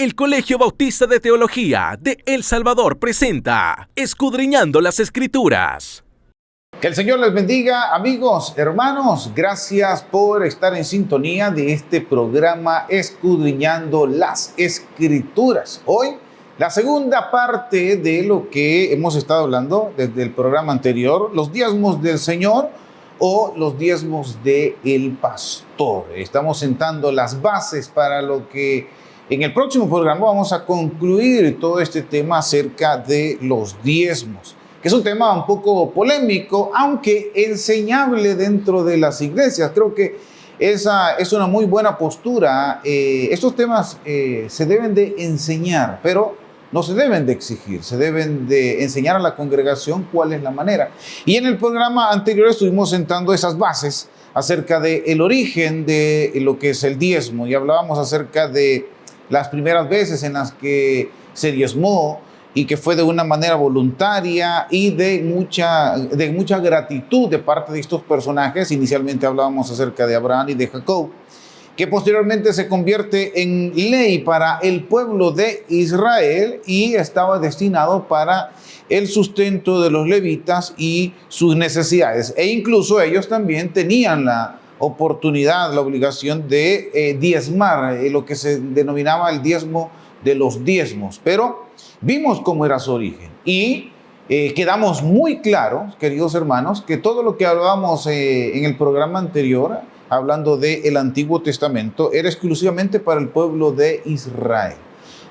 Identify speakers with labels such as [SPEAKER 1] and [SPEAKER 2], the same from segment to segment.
[SPEAKER 1] El Colegio Bautista de Teología de El Salvador presenta Escudriñando las Escrituras.
[SPEAKER 2] Que el Señor les bendiga, amigos, hermanos. Gracias por estar en sintonía de este programa Escudriñando las Escrituras. Hoy, la segunda parte de lo que hemos estado hablando desde el programa anterior, los diezmos del Señor o los diezmos del pastor. Estamos sentando las bases para lo que en el próximo programa vamos a concluir todo este tema acerca de los diezmos, que es un tema un poco polémico, aunque enseñable dentro de las iglesias. Creo que esa es una muy buena postura. Estos temas se deben de enseñar, pero no se deben de exigir, se deben de enseñar a la congregación cuál es la manera. Y en el programa anterior estuvimos sentando esas bases acerca del origen de lo que es el diezmo, y hablábamos acerca de las primeras veces en las que se diezmó, y que fue de una manera voluntaria y de mucha gratitud de parte de estos personajes. Inicialmente hablábamos acerca de Abraham y de Jacob, que posteriormente se convierte en ley para el pueblo de Israel y estaba destinado para el sustento de los levitas y sus necesidades. E incluso ellos también tenían la oportunidad, la obligación de diezmar, lo que se denominaba el diezmo de los diezmos. Pero vimos cómo era su origen y quedamos muy claros, queridos hermanos, que todo lo que hablábamos en el programa anterior, hablando del Antiguo Testamento, era exclusivamente para el pueblo de Israel.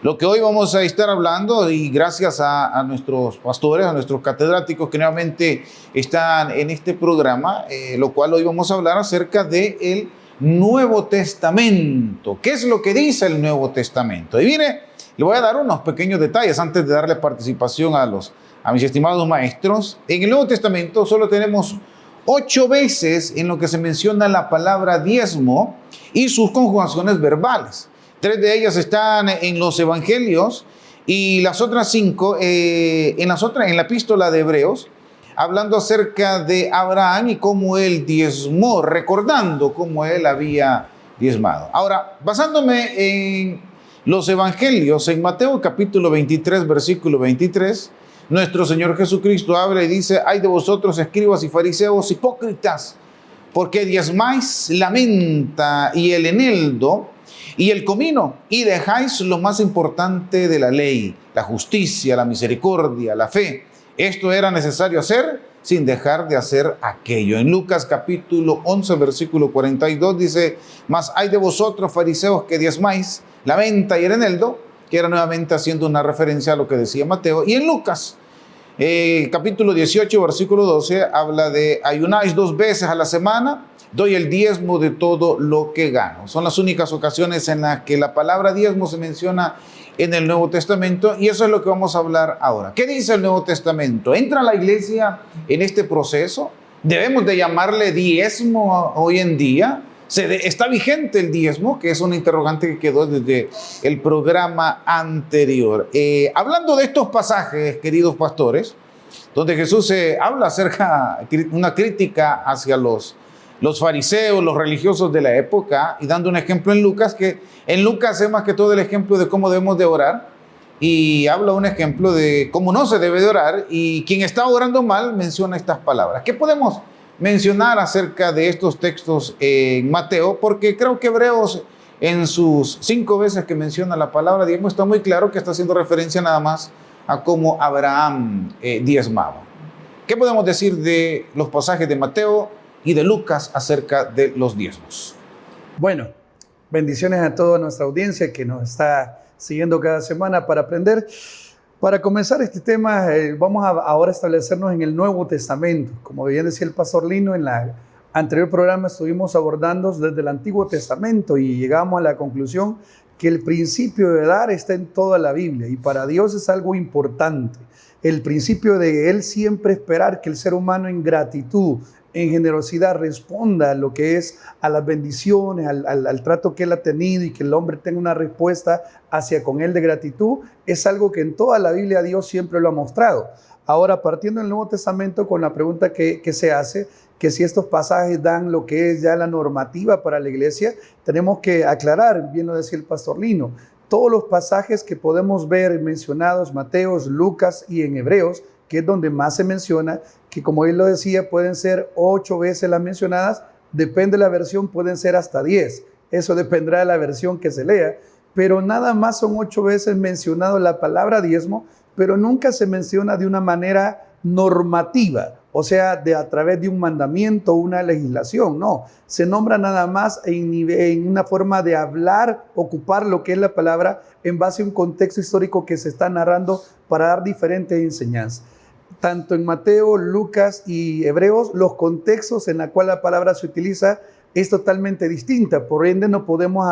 [SPEAKER 2] Lo que hoy vamos a estar hablando, y gracias a nuestros pastores, a nuestros catedráticos que nuevamente están en este programa, lo cual hoy vamos a hablar acerca del Nuevo Testamento. ¿Qué es lo que dice el Nuevo Testamento? Y mire, le voy a dar unos pequeños detalles antes de darle participación a mis estimados maestros. En el Nuevo Testamento solo tenemos 8 veces en lo que se menciona la palabra diezmo y sus conjugaciones verbales. 3 de ellas están en los evangelios y las otras 5 en la epístola de Hebreos, hablando acerca de Abraham y cómo él diezmó, recordando cómo él había diezmado. Ahora, basándome en los evangelios, en Mateo capítulo 23, versículo 23, nuestro Señor Jesucristo habla y dice: ay de vosotros, escribas y fariseos hipócritas, porque diezmáis la menta y el eneldo y el comino, y dejáis lo más importante de la ley, la justicia, la misericordia, la fe. Esto era necesario hacer sin dejar de hacer aquello. En Lucas capítulo 11, versículo 42 dice: mas ay de vosotros, fariseos, que diezmáis la menta y el eneldo, que era nuevamente haciendo una referencia a lo que decía Mateo. Y en Lucas capítulo 18, versículo 12, habla de: ayunáis 2 veces a la semana, doy el diezmo de todo lo que gano. Son las únicas ocasiones en las que la palabra diezmo se menciona en el Nuevo Testamento, y eso es lo que vamos a hablar ahora. ¿Qué dice el Nuevo Testamento? ¿Entra la iglesia en este proceso? ¿Debemos de llamarle diezmo hoy en día? ¿Está vigente el diezmo? Que es una interrogante que quedó desde el programa anterior. Hablando de estos pasajes, queridos pastores, donde Jesús habla acerca de una crítica hacia los fariseos, los religiosos de la época, y dando un ejemplo en Lucas, que en Lucas es más que todo el ejemplo de cómo debemos de orar, y habla un ejemplo de cómo no se debe de orar, y quien está orando mal menciona estas palabras. ¿Qué podemos mencionar acerca de estos textos en Mateo? Porque creo que Hebreos, en sus 5 veces que menciona la palabra diezmo, está muy claro que está haciendo referencia nada más a cómo Abraham diezmaba. ¿Qué podemos decir de los pasajes de Mateo y de Lucas acerca de los diezmos?
[SPEAKER 3] Bueno, bendiciones a toda nuestra audiencia que nos está siguiendo cada semana para aprender. Para comenzar este tema, vamos a ahora establecernos en el Nuevo Testamento. Como bien decía el pastor Lino, en el anterior programa estuvimos abordando desde el Antiguo Testamento y llegamos a la conclusión que el principio de dar está en toda la Biblia, y para Dios es algo importante. El principio de Él siempre esperar que el ser humano en gratitud, en generosidad, responda a lo que es a las bendiciones, al trato que Él ha tenido, y que el hombre tenga una respuesta hacia con Él de gratitud, es algo que en toda la Biblia Dios siempre lo ha mostrado. Ahora, partiendo del Nuevo Testamento con la pregunta que se hace, que si estos pasajes dan lo que es ya la normativa para la iglesia, tenemos que aclarar, bien lo decía el pastor Lino, todos los pasajes que podemos ver mencionados, Mateos, Lucas y en Hebreos, que es donde más se menciona, que como él lo decía, pueden ser 8 veces las mencionadas, depende de la versión, pueden ser hasta 10. Eso dependerá de la versión que se lea, pero nada más son 8 veces mencionado la palabra diezmo, pero nunca se menciona de una manera normativa, o sea, a través de un mandamiento o una legislación, no. Se nombra nada más en una forma de hablar, ocupar lo que es la palabra en base a un contexto histórico que se está narrando para dar diferentes enseñanzas. Tanto en Mateo, Lucas y Hebreos, los contextos en los cuales la palabra se utiliza es totalmente distinta. Por ende, no podemos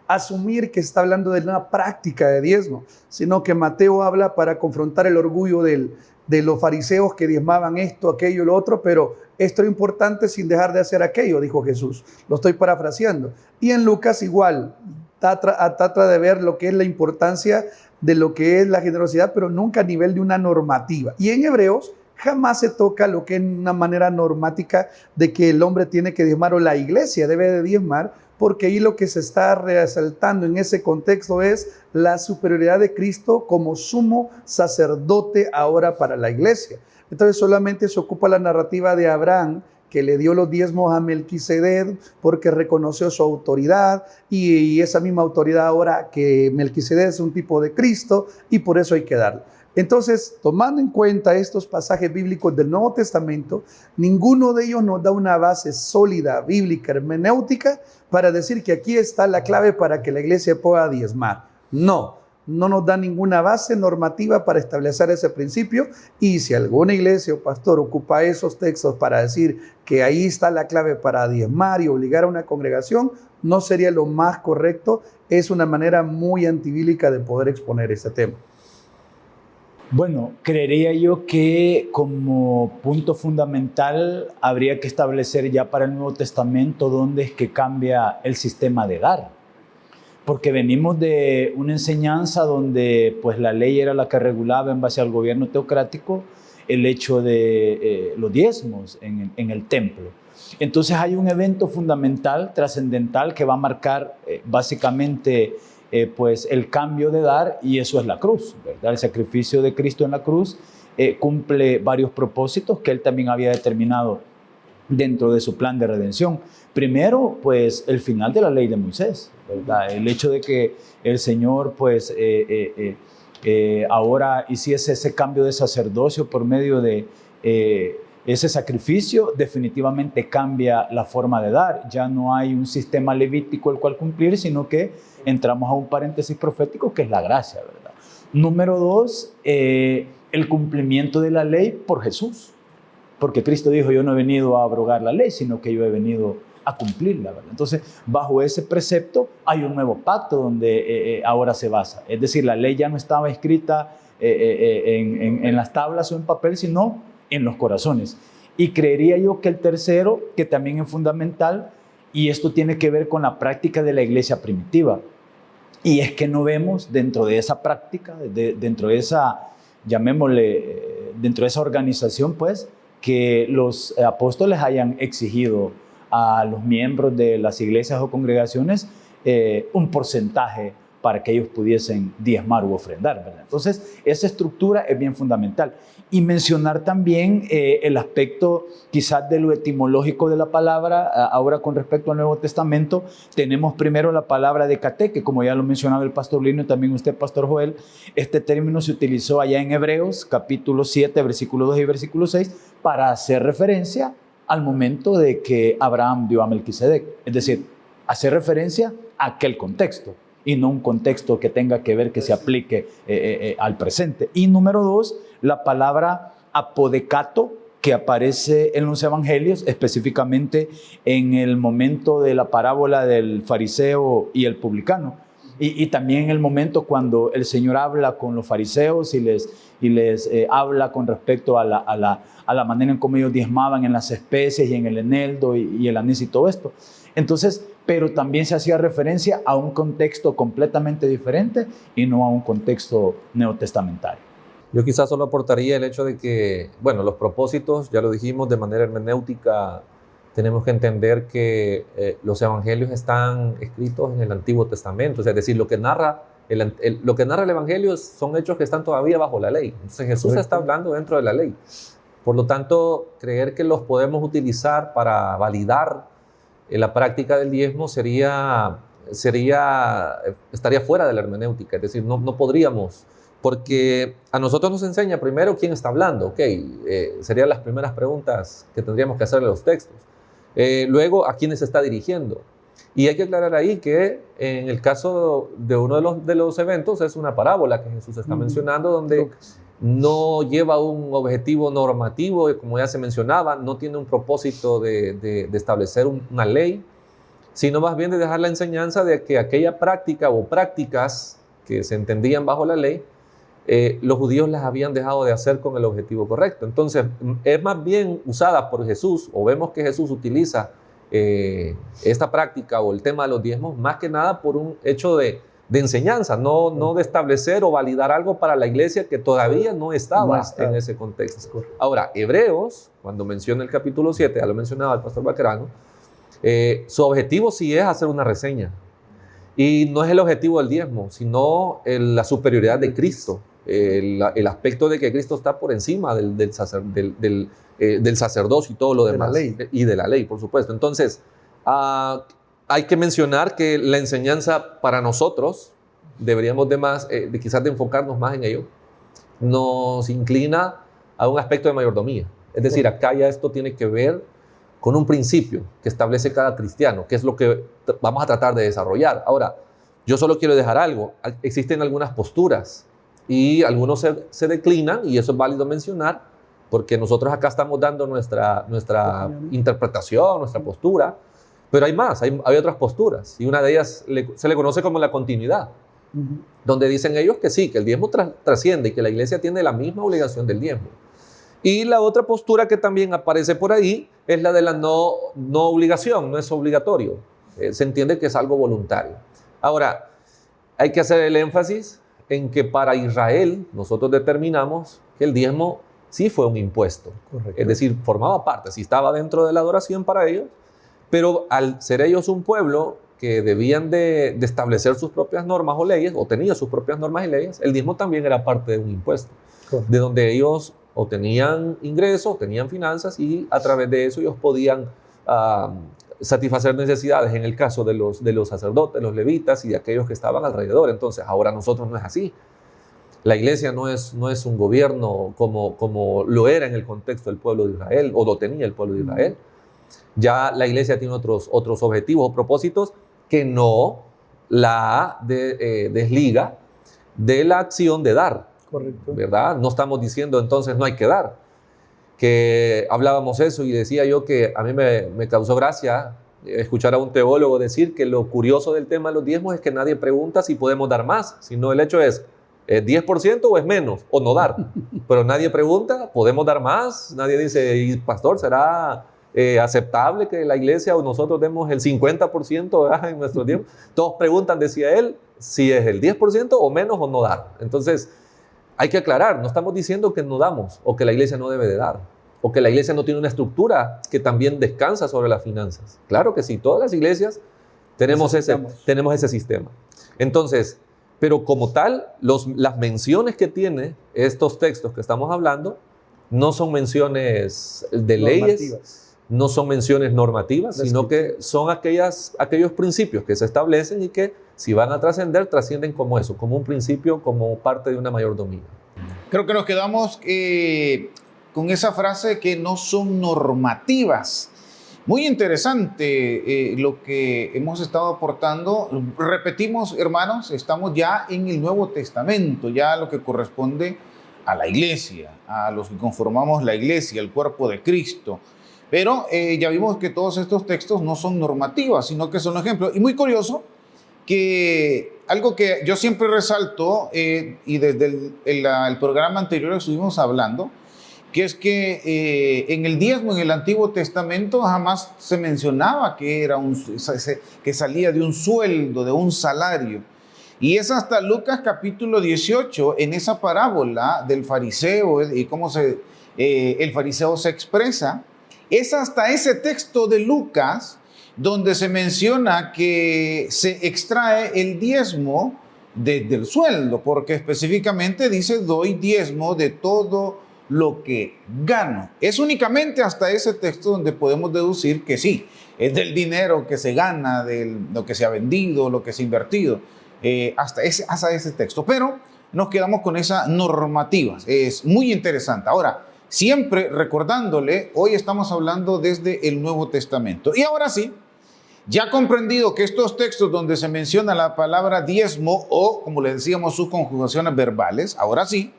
[SPEAKER 3] asumir que está hablando de una práctica de diezmo, sino que Mateo habla para confrontar el orgullo de los fariseos que diezmaban esto, aquello, lo otro, pero esto es importante sin dejar de hacer aquello, dijo Jesús. Lo estoy parafraseando. Y en Lucas igual, trata de ver lo que es la importancia de lo que es la generosidad, pero nunca a nivel de una normativa. Y en Hebreos jamás se toca lo que es una manera normática de que el hombre tiene que diezmar o la iglesia debe de diezmar, porque ahí lo que se está resaltando en ese contexto es la superioridad de Cristo como sumo sacerdote ahora para la iglesia. Entonces solamente se ocupa la narrativa de Abraham, que le dio los diezmos a Melquisedec porque reconoció su autoridad y esa misma autoridad ahora que Melquisedec es un tipo de Cristo y por eso hay que darle. Entonces, tomando en cuenta estos pasajes bíblicos del Nuevo Testamento, ninguno de ellos nos da una base sólida, bíblica, hermenéutica, para decir que aquí está la clave para que la iglesia pueda diezmar. No nos da ninguna base normativa para establecer ese principio, y si alguna iglesia o pastor ocupa esos textos para decir que ahí está la clave para diezmar y obligar a una congregación, no sería lo más correcto. Es una manera muy antibíblica de poder exponer este tema.
[SPEAKER 4] Bueno, creería yo que como punto fundamental habría que establecer ya para el Nuevo Testamento dónde es que cambia el sistema de dar. Porque venimos de una enseñanza donde pues la ley era la que regulaba en base al gobierno teocrático el hecho de los diezmos en el templo. Entonces hay un evento fundamental, trascendental, que va a marcar básicamente pues el cambio de dar, y eso es la cruz, ¿verdad? El sacrificio de Cristo en la cruz cumple varios propósitos que él también había determinado dentro de su plan de redención. Primero, pues el final de la ley de Moisés, ¿verdad? El hecho de que el Señor pues ahora hiciese ese cambio de sacerdocio por medio de ese sacrificio, definitivamente cambia la forma de dar. Ya no hay un sistema levítico el cual cumplir, sino que entramos a un paréntesis profético que es la gracia, ¿verdad? Número 2, el cumplimiento de la ley por Jesús. Porque Cristo dijo, yo no he venido a abrogar la ley, sino que yo he venido a cumplirla, ¿verdad? Entonces, bajo ese precepto hay un nuevo pacto donde ahora se basa. Es decir, la ley ya no estaba escrita en las tablas o en papel, sino en los corazones. Y creería yo que el tercero, que también es fundamental, y esto tiene que ver con la práctica de la iglesia primitiva, y es que no vemos dentro de esa práctica, dentro de esa, llamémosle, dentro de esa organización, pues, que los apóstoles hayan exigido a los miembros de las iglesias o congregaciones un porcentaje para que ellos pudiesen diezmar u ofrendar, ¿verdad? Entonces, esa estructura es bien fundamental. Y mencionar también el aspecto quizás de lo etimológico de la palabra. Ahora, con respecto al Nuevo Testamento, tenemos primero la palabra de caté, que como ya lo mencionaba el pastor Lino y también usted, pastor Joel, este término se utilizó allá en Hebreos, capítulo 7, versículo 2 y versículo 6, para hacer referencia al momento de que Abraham dio a Melquisedec. Es decir, hacer referencia a aquel contexto, y no un contexto que tenga que ver, que se aplique al presente. Y número 2, la palabra apodecato, que aparece en los evangelios, específicamente en el momento de la parábola del fariseo y el publicano. Y también en el momento cuando el Señor habla con los fariseos y les habla con respecto a la manera en cómo ellos diezmaban en las especies y en el eneldo y el anís y todo esto. Entonces, pero también se hacía referencia a un contexto completamente diferente y no a un contexto neotestamentario.
[SPEAKER 5] Yo quizás solo aportaría el hecho de que, bueno, los propósitos, ya lo dijimos, de manera hermenéutica, tenemos que entender que los evangelios están escritos en el Antiguo Testamento, es decir, lo que narra Lo que narra el Evangelio son hechos que están todavía bajo la ley. Entonces Jesús está hablando dentro de la ley. Por lo tanto, creer que los podemos utilizar para validar la práctica del diezmo estaría fuera de la hermenéutica. Es decir, no podríamos, porque a nosotros nos enseña primero quién está hablando. Serían las primeras preguntas que tendríamos que hacerle a los textos. Luego, a quiénes se está dirigiendo. Y hay que aclarar ahí que en el caso de uno de los eventos es una parábola que Jesús está mencionando, donde no lleva un objetivo normativo, como ya se mencionaba, no tiene un propósito de establecer una ley, sino más bien de dejar la enseñanza de que aquella práctica o prácticas que se entendían bajo la ley, los judíos las habían dejado de hacer con el objetivo correcto. Entonces, es más bien usada por Jesús, o vemos que Jesús utiliza esta práctica o el tema de los diezmos más que nada por un hecho de enseñanza, no de establecer o validar algo para la iglesia que todavía no estaba en ese contexto. Ahora, Hebreos, cuando menciona el capítulo 7, ya lo mencionaba el pastor Baquerano, su objetivo sí es hacer una reseña. Y no es el objetivo del diezmo, sino la superioridad de Cristo, el aspecto de que Cristo está por encima del sacerdocio y todo lo demás. Y de la ley, por supuesto. Entonces, hay que mencionar que la enseñanza para nosotros, deberíamos quizás de enfocarnos más en ello, nos inclina a un aspecto de mayordomía. Es decir, acá ya esto tiene que ver con un principio que establece cada cristiano, que es lo que vamos a tratar de desarrollar. Ahora, yo solo quiero dejar algo. Existen algunas posturas y algunos se declinan, y eso es válido mencionar, porque nosotros acá estamos dando nuestra interpretación, nuestra postura, pero hay más, hay otras posturas, y una de ellas se le conoce como la continuidad, donde dicen ellos que sí, que el diezmo trasciende y que la iglesia tiene la misma obligación del diezmo. Y la otra postura que también aparece por ahí es la de la no obligación, no es obligatorio, se entiende que es algo voluntario. Ahora, hay que hacer el énfasis en que para Israel nosotros determinamos que el diezmo sí fue un impuesto. Correcto. Es decir, formaba parte, sí estaba dentro de la adoración para ellos, pero al ser ellos un pueblo que debían de establecer sus propias normas o leyes, o tenía sus propias normas y leyes, el diezmo también era parte de un impuesto, correcto, de donde ellos o tenían ingresos, tenían finanzas, y a través de eso ellos podían satisfacer necesidades, en el caso de los sacerdotes, los levitas y de aquellos que estaban alrededor. Entonces, ahora nosotros no es así. La iglesia no es un gobierno como lo era en el contexto del pueblo de Israel, o lo tenía el pueblo de Israel. Ya la iglesia tiene otros objetivos o propósitos que no la desliga de la acción de dar. Correcto. ¿Verdad? No estamos diciendo entonces no hay que dar. Que hablábamos eso y decía yo que a mí me causó gracia escuchar a un teólogo decir que lo curioso del tema de los diezmos es que nadie pregunta si podemos dar más, sino el hecho es 10% o es menos, o no dar. Pero nadie pregunta, ¿podemos dar más? Nadie dice, y pastor, ¿será aceptable que la iglesia o nosotros demos el 50% en nuestro diezmo? Todos preguntan, decía él, si es el 10% o menos o no dar. Entonces, hay que aclarar, no estamos diciendo que no damos, o que la iglesia no debe de dar, o que la iglesia no tiene una estructura que también descansa sobre las finanzas. Claro que sí, todas las iglesias tenemos ese sistema. Entonces, pero como tal, las menciones que tiene estos textos que estamos hablando no son menciones de leyes, no son menciones normativas, sino que son aquellos principios que se establecen y que si van a trascender, trascienden como eso, como un principio, como parte de una mayordomía.
[SPEAKER 2] Creo que nos quedamos con esa frase que no son normativas. Muy interesante lo que hemos estado aportando. Repetimos, hermanos, estamos ya en el Nuevo Testamento, ya lo que corresponde a la iglesia, a los que conformamos la iglesia, el cuerpo de Cristo. Pero ya vimos que todos estos textos no son normativas, sino que son ejemplos. Y muy curioso que algo que yo siempre resalto, y desde el programa anterior estuvimos hablando, que es que en el diezmo en el Antiguo Testamento jamás se mencionaba que que salía de un sueldo, de un salario. Y es hasta Lucas capítulo 18, en esa parábola del fariseo y cómo el fariseo se expresa, es hasta ese texto de Lucas donde se menciona que se extrae el diezmo desde el sueldo, porque específicamente dice doy diezmo de todo lo que gano. Es únicamente hasta ese texto donde podemos deducir que sí, es del dinero que se gana, de lo que se ha vendido, lo que se ha invertido, hasta ese texto. Pero nos quedamos con esa normativa. Es muy interesante. Ahora, siempre recordándole, hoy estamos hablando desde el Nuevo Testamento. Y ahora sí, ya comprendido que estos textos donde se menciona la palabra diezmo o, como le decíamos, sus conjugaciones verbales, ahora sí,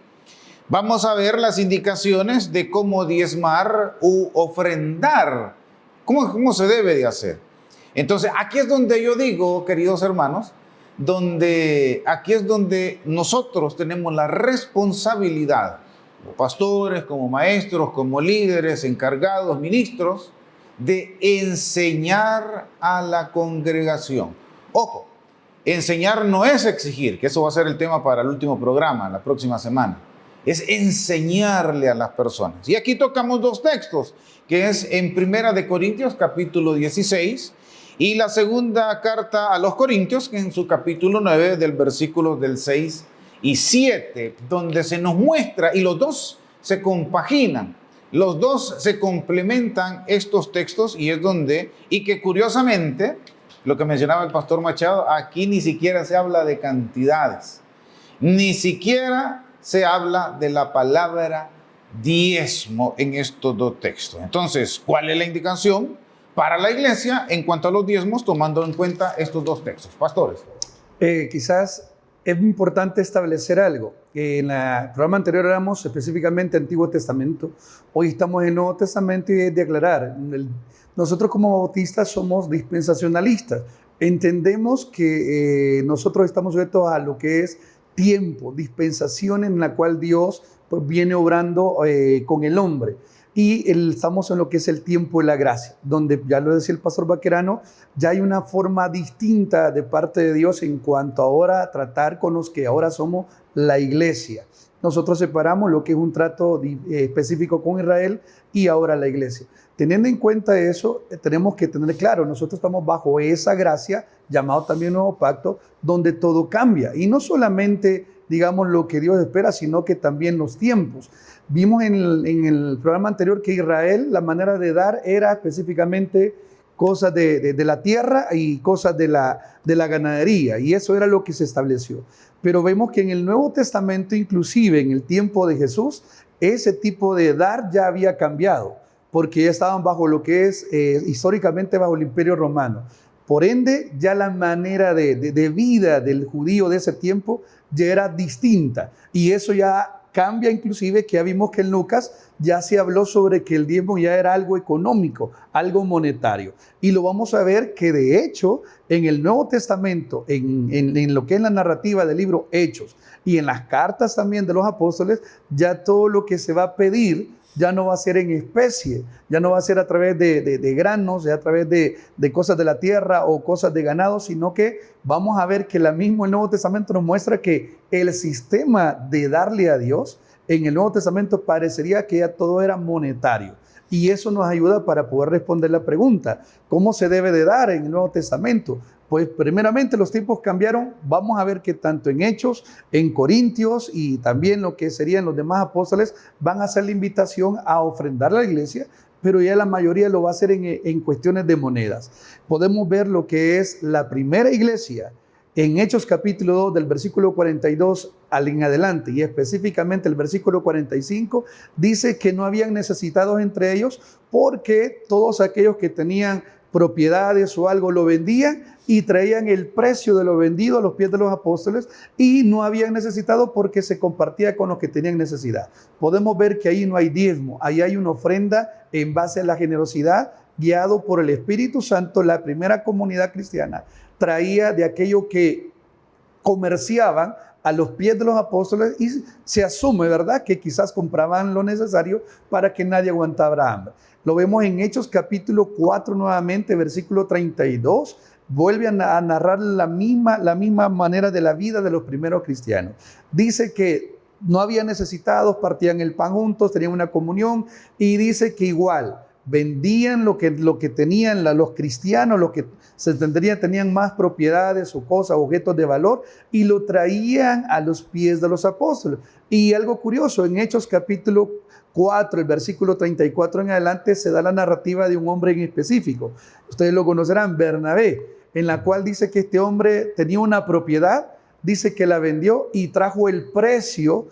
[SPEAKER 2] vamos a ver las indicaciones de cómo diezmar u ofrendar, cómo se debe de hacer. Entonces, aquí es donde yo digo, queridos hermanos, aquí es donde nosotros tenemos la responsabilidad, como pastores, como maestros, como líderes, encargados, ministros, de enseñar a la congregación. Ojo, enseñar no es exigir, que eso va a ser el tema para el último programa, la próxima semana. Es enseñarle a las personas. Y aquí tocamos dos textos, que es en Primera de Corintios, capítulo 16, y la segunda carta a los Corintios, que en su capítulo 9, del versículo del 6 y 7, donde se nos muestra, y los dos se compaginan, los dos se complementan estos textos, y es donde, y que curiosamente, lo que mencionaba el pastor Machado, aquí ni siquiera se habla de cantidades, ni siquiera se habla de la palabra diezmo en estos dos textos. Entonces, ¿cuál es la indicación para la iglesia en cuanto a los diezmos, tomando en cuenta estos dos textos? Pastores.
[SPEAKER 3] Quizás es importante establecer algo. En el programa anterior éramos específicamente Antiguo Testamento. Hoy estamos en Nuevo Testamento y es de aclarar. Nosotros como bautistas somos dispensacionalistas. Entendemos que nosotros estamos sujetos a lo que es tiempo, dispensación en la cual Dios pues, viene obrando con el hombre. Y estamos en lo que es el tiempo de la gracia, donde ya lo decía el pastor Vaquerano, ya hay una forma distinta de parte de Dios en cuanto ahora a tratar con los que ahora somos la iglesia. Nosotros separamos lo que es un trato específico con Israel y ahora la iglesia. Teniendo en cuenta eso, tenemos que tener claro, nosotros estamos bajo esa gracia, llamado también Nuevo Pacto, donde todo cambia. Y no solamente, digamos, lo que Dios espera, sino que también los tiempos. Vimos en el programa anterior que Israel, la manera de dar era específicamente cosas de la tierra y cosas de la ganadería, y eso era lo que se estableció. Pero vemos que en el Nuevo Testamento, inclusive en el tiempo de Jesús, ese tipo de dar ya había cambiado, porque ya estaban bajo lo que es históricamente bajo el Imperio Romano. Por ende, ya la manera de vida del judío de ese tiempo ya era distinta, y eso ya cambia, inclusive que ya vimos que en Lucas ya se habló sobre que el diezmo ya era algo económico, algo monetario. Y lo vamos a ver que de hecho en el Nuevo Testamento, en lo que es la narrativa del libro Hechos y en las cartas también de los apóstoles, ya todo lo que se va a pedir ya no va a ser en especie, ya no va a ser a través de granos, ya a través de cosas de la tierra o cosas de ganado, sino que vamos a ver que el Nuevo Testamento nos muestra que el sistema de darle a Dios en el Nuevo Testamento parecería que ya todo era monetario. Y eso nos ayuda para poder responder la pregunta, ¿cómo se debe de dar en el Nuevo Testamento? Pues primeramente los tiempos cambiaron. Vamos a ver que tanto en Hechos, en Corintios y también lo que serían los demás apóstoles van a hacer la invitación a ofrendar a la iglesia, pero ya la mayoría lo va a hacer en cuestiones de monedas. Podemos ver lo que es la primera iglesia en Hechos capítulo 2 del versículo 42 en adelante, y específicamente el versículo 45, dice que no habían necesitados entre ellos porque todos aquellos que tenían propiedades o algo lo vendían y traían el precio de lo vendido a los pies de los apóstoles, y no habían necesitado porque se compartía con los que tenían necesidad. Podemos ver que ahí no hay diezmo, ahí hay una ofrenda en base a la generosidad, guiado por el Espíritu Santo. La primera comunidad cristiana traía de aquello que comerciaban a los pies de los apóstoles, y se asume, ¿verdad?, que quizás compraban lo necesario para que nadie aguantara hambre. Lo vemos en Hechos capítulo 4 nuevamente, versículo 32, vuelve a narrar la misma manera de la vida de los primeros cristianos. Dice que no había necesitados, partían el pan juntos, tenían una comunión, y dice que igual vendían lo que tenían los cristianos, los que se entendería tenían más propiedades o cosas, objetos de valor, y lo traían a los pies de los apóstoles. Y algo curioso, en Hechos capítulo 4, el versículo 34 en adelante, se da la narrativa de un hombre en específico. Ustedes lo conocerán, Bernabé, en la cual dice que este hombre tenía una propiedad, dice que la vendió y trajo el precio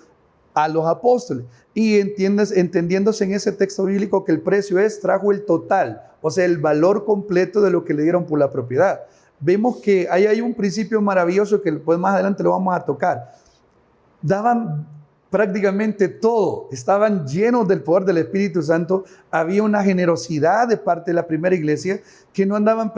[SPEAKER 3] a los apóstoles. Y entendiéndose en ese texto bíblico que el precio trajo el total, o sea, el valor completo de lo que le dieron por la propiedad. Vemos que ahí hay un principio maravilloso que pues más adelante lo vamos a tocar. Daban prácticamente todo, estaban llenos del poder del Espíritu Santo, había una generosidad de parte de la primera iglesia que no andaban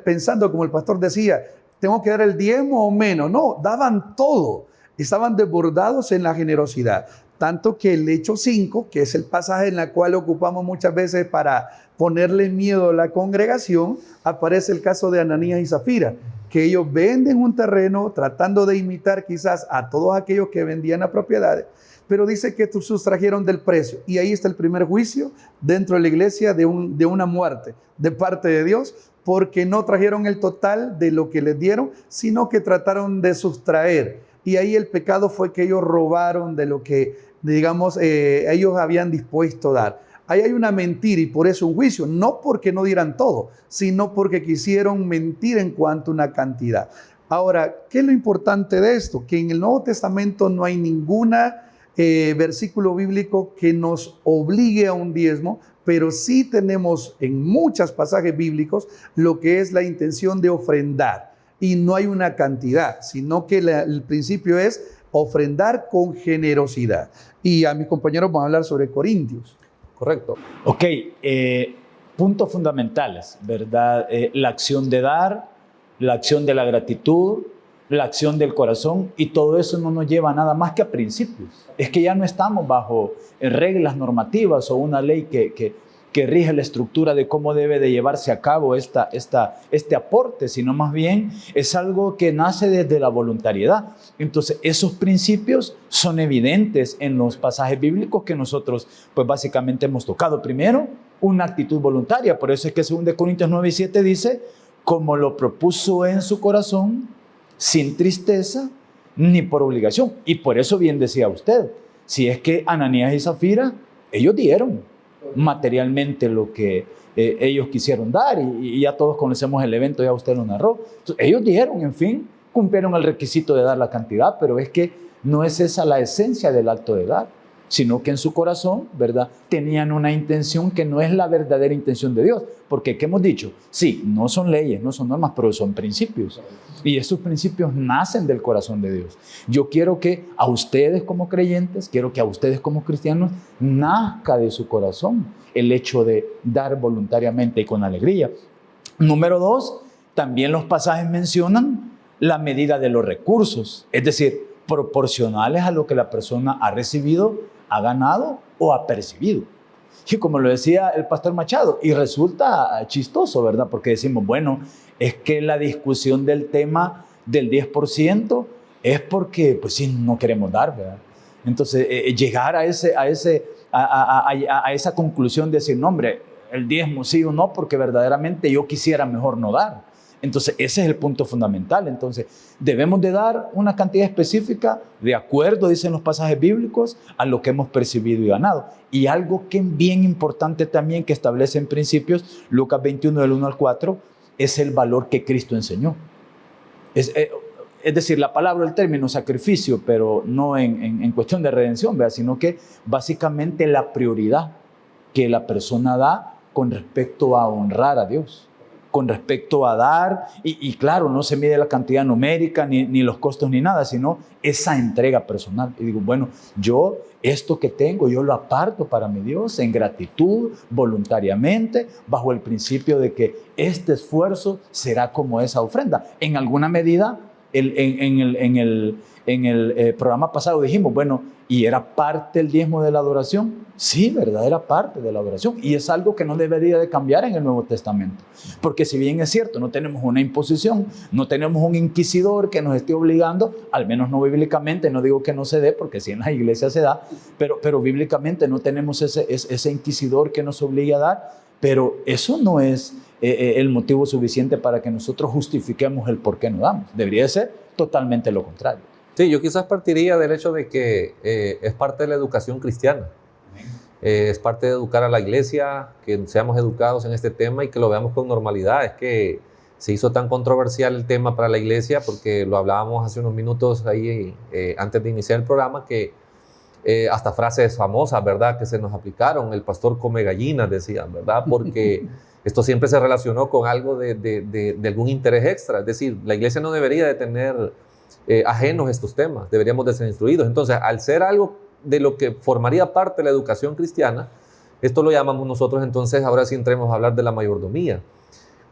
[SPEAKER 3] pensando, como el pastor decía, tengo que dar el diezmo o menos, no, daban todo, estaban desbordados en la generosidad, tanto que el Hecho 5, que es el pasaje en el cual ocupamos muchas veces para ponerle miedo a la congregación, aparece el caso de Ananías y Zafira, que ellos venden un terreno tratando de imitar quizás a todos aquellos que vendían las propiedades, pero dice que sustrajeron del precio. Y ahí está el primer juicio dentro de la iglesia de una muerte de parte de Dios, porque no trajeron el total de lo que les dieron, sino que trataron de sustraer. Y ahí el pecado fue que ellos robaron de lo que, digamos, ellos habían dispuesto a dar. Ahí hay una mentira y por eso un juicio, no porque no dieran todo, sino porque quisieron mentir en cuanto a una cantidad. Ahora, ¿qué es lo importante de esto? Que en el Nuevo Testamento no hay ninguna versículo bíblico que nos obligue a un diezmo, pero sí tenemos en muchos pasajes bíblicos lo que es la intención de ofrendar. Y no hay una cantidad, sino que el principio es ofrendar con generosidad. Y a mis compañeros van a hablar sobre Corintios.
[SPEAKER 5] Correcto.
[SPEAKER 4] Ok, puntos fundamentales, ¿verdad? La acción de dar, la acción de la gratitud, la acción del corazón, y todo eso no nos lleva nada más que a principios. Es que ya no estamos bajo reglas normativas o una ley que rige la estructura de cómo debe de llevarse a cabo este aporte, sino más bien es algo que nace desde la voluntariedad. Entonces, esos principios son evidentes en los pasajes bíblicos que nosotros, pues básicamente hemos tocado. Primero, una actitud voluntaria. Por eso es que 2 Corintios 9:7 dice, como lo propuso en su corazón, sin tristeza ni por obligación. Y por eso bien decía usted, si es que Ananías y Zafira, ellos dieron materialmente lo que ellos quisieron dar, y ya todos conocemos el evento, ya usted lo narró. Entonces, ellos dieron, en fin, cumplieron el requisito de dar la cantidad, pero es que no es esa la esencia del acto de dar, sino que en su corazón, ¿verdad?, tenían una intención que no es la verdadera intención de Dios. Porque, ¿qué hemos dicho? Sí, no son leyes, no son normas, pero son principios. Y esos principios nacen del corazón de Dios. Yo quiero que a ustedes como creyentes, quiero que a ustedes como cristianos, nazca de su corazón el hecho de dar voluntariamente y con alegría. Número 2, también los pasajes mencionan la medida de los recursos, es decir, proporcionales a lo que la persona ha recibido, ha ganado o ha percibido. Y como lo decía el pastor Machado, y resulta chistoso, ¿verdad? Porque decimos, bueno, es que la discusión del tema del 10% es porque, pues sí, no queremos dar, ¿verdad? Entonces, llegar a esa conclusión de decir, no, hombre, el diezmo sí o no, porque verdaderamente yo quisiera mejor no dar. Entonces, ese es el punto fundamental. Entonces, debemos de dar una cantidad específica de acuerdo, dicen los pasajes bíblicos, a lo que hemos percibido y ganado. Y algo que es bien importante también que establece en principios, Lucas 21, del 1 al 4, es el valor que Cristo enseñó. Es decir, la palabra, el término sacrificio, pero no en cuestión de redención, ¿verdad?, sino que básicamente la prioridad que la persona da con respecto a honrar a Dios, con respecto a dar, y claro, no se mide la cantidad numérica, ni los costos, ni nada, sino esa entrega personal. Y digo, bueno, yo esto que tengo, yo lo aparto para mi Dios en gratitud, voluntariamente, bajo el principio de que este esfuerzo será como esa ofrenda. En alguna medida, en el programa pasado dijimos, bueno, ¿y era parte el diezmo de la adoración? Sí, ¿verdad? Era parte de la adoración. Y es algo que no debería de cambiar en el Nuevo Testamento. Porque si bien es cierto, no tenemos una imposición, no tenemos un inquisidor que nos esté obligando, al menos no bíblicamente, no digo que no se dé, porque sí en la iglesia se da, pero bíblicamente no tenemos ese inquisidor que nos obligue a dar. pero eso no es el motivo suficiente para que nosotros justifiquemos el por qué no damos. Debería ser totalmente lo contrario.
[SPEAKER 5] Sí, yo quizás partiría del hecho de que es parte de la educación cristiana. Es parte de educar a la iglesia, que seamos educados en este tema y que lo veamos con normalidad. Es que se hizo tan controversial el tema para la iglesia porque lo hablábamos hace unos minutos ahí antes de iniciar el programa, que hasta frases famosas, ¿verdad?, que se nos aplicaron. El pastor come gallinas, decían, ¿verdad? Porque esto siempre se relacionó con algo de algún interés extra. Es decir, la iglesia no debería de tener ajenos estos temas, deberíamos de ser instruidos. Entonces, al ser algo de lo que formaría parte de la educación cristiana, esto lo llamamos nosotros, entonces, ahora sí entremos a hablar de la mayordomía.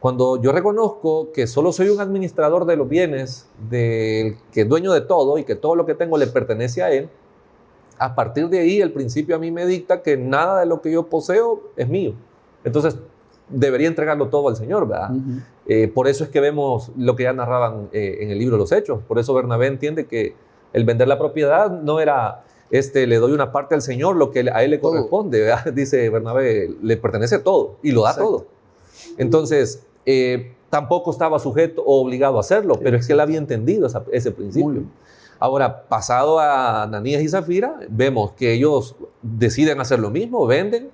[SPEAKER 5] Cuando yo reconozco que solo soy un administrador de los bienes, que es dueño de todo y que todo lo que tengo le pertenece a él, a partir de ahí el principio a mí me dicta que nada de lo que yo poseo es mío. Entonces, debería entregarlo todo al Señor, ¿verdad? Por eso es que vemos lo que ya narraban en el libro Los Hechos. Por eso Bernabé entiende que el vender la propiedad no era, le doy una parte al Señor, lo que a él le corresponde, ¿verdad? Dice Bernabé, le pertenece todo y lo da todo. Entonces, tampoco estaba sujeto o obligado a hacerlo, pero es que él había entendido ese principio. Ahora, pasado a Ananías y Zafira, vemos que ellos deciden hacer lo mismo, venden,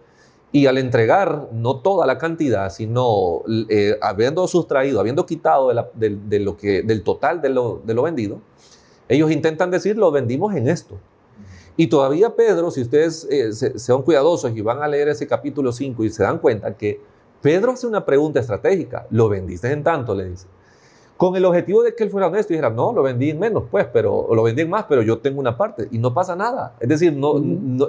[SPEAKER 5] y al entregar no toda la cantidad, sino habiendo sustraído, habiendo quitado del total de lo vendido, ellos intentan decir, lo vendimos en esto. Y todavía Pedro, si ustedes sean cuidadosos y van a leer ese capítulo 5 y se dan cuenta que Pedro hace una pregunta estratégica, ¿lo vendiste en tanto?, le dice. Con el objetivo de que él fuera honesto y dijera, no, lo vendí en menos, pues, o lo vendí en más, pero yo tengo una parte y no pasa nada. Es decir, no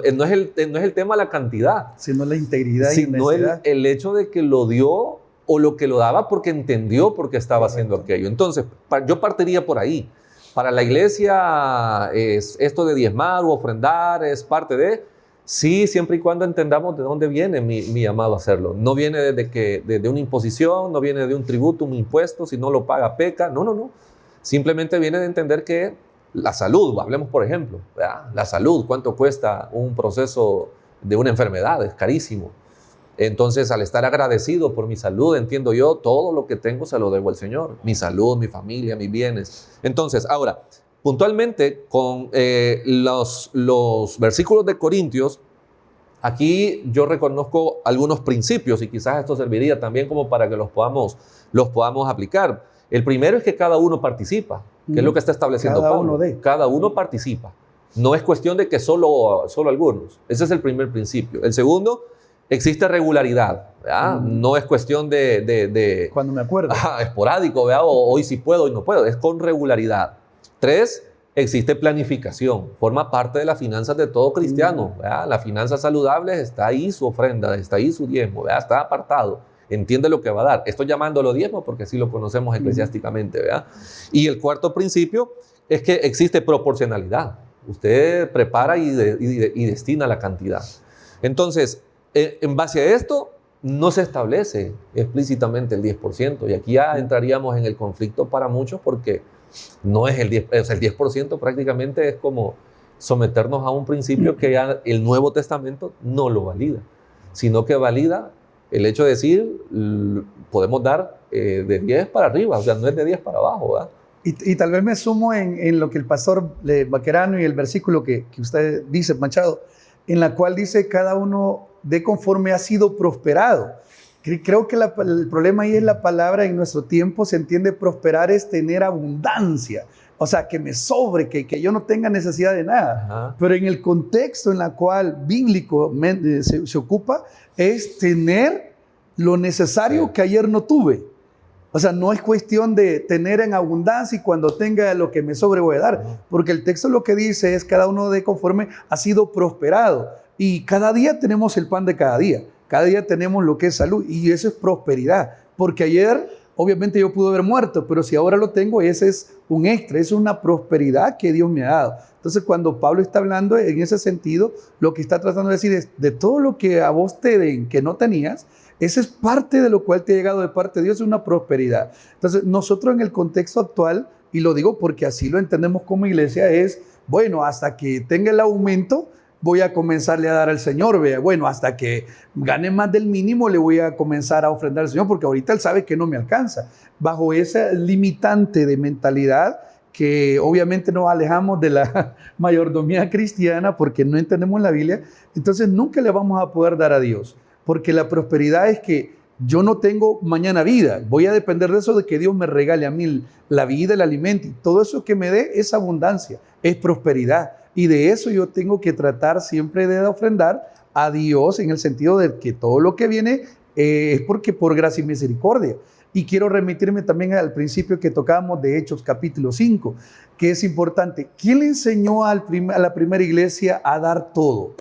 [SPEAKER 5] es el tema la cantidad,
[SPEAKER 3] sino la integridad,
[SPEAKER 5] sino el hecho de que lo dio o lo que lo daba porque entendió por qué estaba haciendo aquello. Entonces, yo partiría por ahí. Para la iglesia, esto de diezmar u ofrendar es parte de... Sí, siempre y cuando entendamos de dónde viene mi llamado a hacerlo. No viene de una imposición, no viene de un tributo, un impuesto, si no lo paga peca. No. Simplemente viene de entender que la salud, hablemos por ejemplo, ¿verdad? La salud, ¿cuánto cuesta un proceso de una enfermedad? Es carísimo. Entonces, al estar agradecido por mi salud, entiendo yo, todo lo que tengo se lo debo al Señor. Mi salud, mi familia, mis bienes. Entonces, ahora... puntualmente, con los versículos de Corintios, aquí yo reconozco algunos principios y quizás esto serviría también como para que los podamos aplicar. El primero es que cada uno participa, que es lo que está estableciendo Pablo. Cada uno participa. No es cuestión de que solo algunos. Ese es el primer principio. El segundo, existe regularidad, ¿verdad? No es cuestión de
[SPEAKER 3] cuando me acuerdo.
[SPEAKER 5] Esporádico, ¿verdad? O hoy sí puedo, hoy no puedo. Es con regularidad. 3, existe planificación, forma parte de las finanzas de todo cristiano, ¿verdad? Las finanzas saludables, está ahí su ofrenda, está ahí su diezmo, ¿verdad? Está apartado, entiende lo que va a dar. Estoy llamándolo diezmo porque así lo conocemos eclesiásticamente, ¿verdad? Y el cuarto principio es que existe proporcionalidad. Usted prepara y destina la cantidad. Entonces, en base a esto, no se establece explícitamente el 10%, y aquí ya entraríamos en el conflicto para muchos porque no es el 10%, o sea, el 10% prácticamente es como someternos a un principio que ya el Nuevo Testamento no lo valida, sino que valida el hecho de decir, podemos dar de 10 para arriba, o sea, no es de 10 para abajo, ¿verdad?
[SPEAKER 3] Y tal vez me sumo en lo que el pastor Baquerano y el versículo que usted dice, Machado, en la cual dice cada uno de conforme ha sido prosperado. Creo que el problema ahí es la palabra. En nuestro tiempo se entiende prosperar es tener abundancia, o sea, que me sobre, que yo no tenga necesidad de nada. Ajá. Pero en el contexto en el cual bíblico se ocupa es tener lo necesario que ayer no tuve. O sea, no es cuestión de tener en abundancia y cuando tenga lo que me sobre voy a dar, porque el texto lo que dice es cada uno de conforme ha sido prosperado, y cada día tenemos el pan de cada día. Cada día tenemos lo que es salud y eso es prosperidad. Porque ayer, obviamente, yo pude haber muerto, pero si ahora lo tengo, ese es un extra, es una prosperidad que Dios me ha dado. Entonces, cuando Pablo está hablando en ese sentido, lo que está tratando de decir es, de todo lo que a vos te den que no tenías, esa es parte de lo cual te ha llegado de parte de Dios, es una prosperidad. Entonces, nosotros en el contexto actual, y lo digo porque así lo entendemos como iglesia, es, bueno, hasta que tenga el aumento, voy a comenzarle a dar al Señor, vea. Bueno, hasta que gane más del mínimo le voy a comenzar a ofrendar al Señor, porque ahorita Él sabe que no me alcanza. Bajo esa limitante de mentalidad, que obviamente nos alejamos de la mayordomía cristiana porque no entendemos la Biblia, entonces nunca le vamos a poder dar a Dios, porque la prosperidad es que yo no tengo mañana vida, voy a depender de eso, de que Dios me regale a mí la vida, el alimento, y todo eso que me dé es abundancia, es prosperidad, y de eso yo tengo que tratar siempre de ofrendar a Dios, en el sentido de que todo lo que viene es porque por gracia y misericordia. Y quiero remitirme también al principio que tocábamos de Hechos capítulo 5, que es importante. ¿Quién le enseñó a la primera iglesia a dar todo?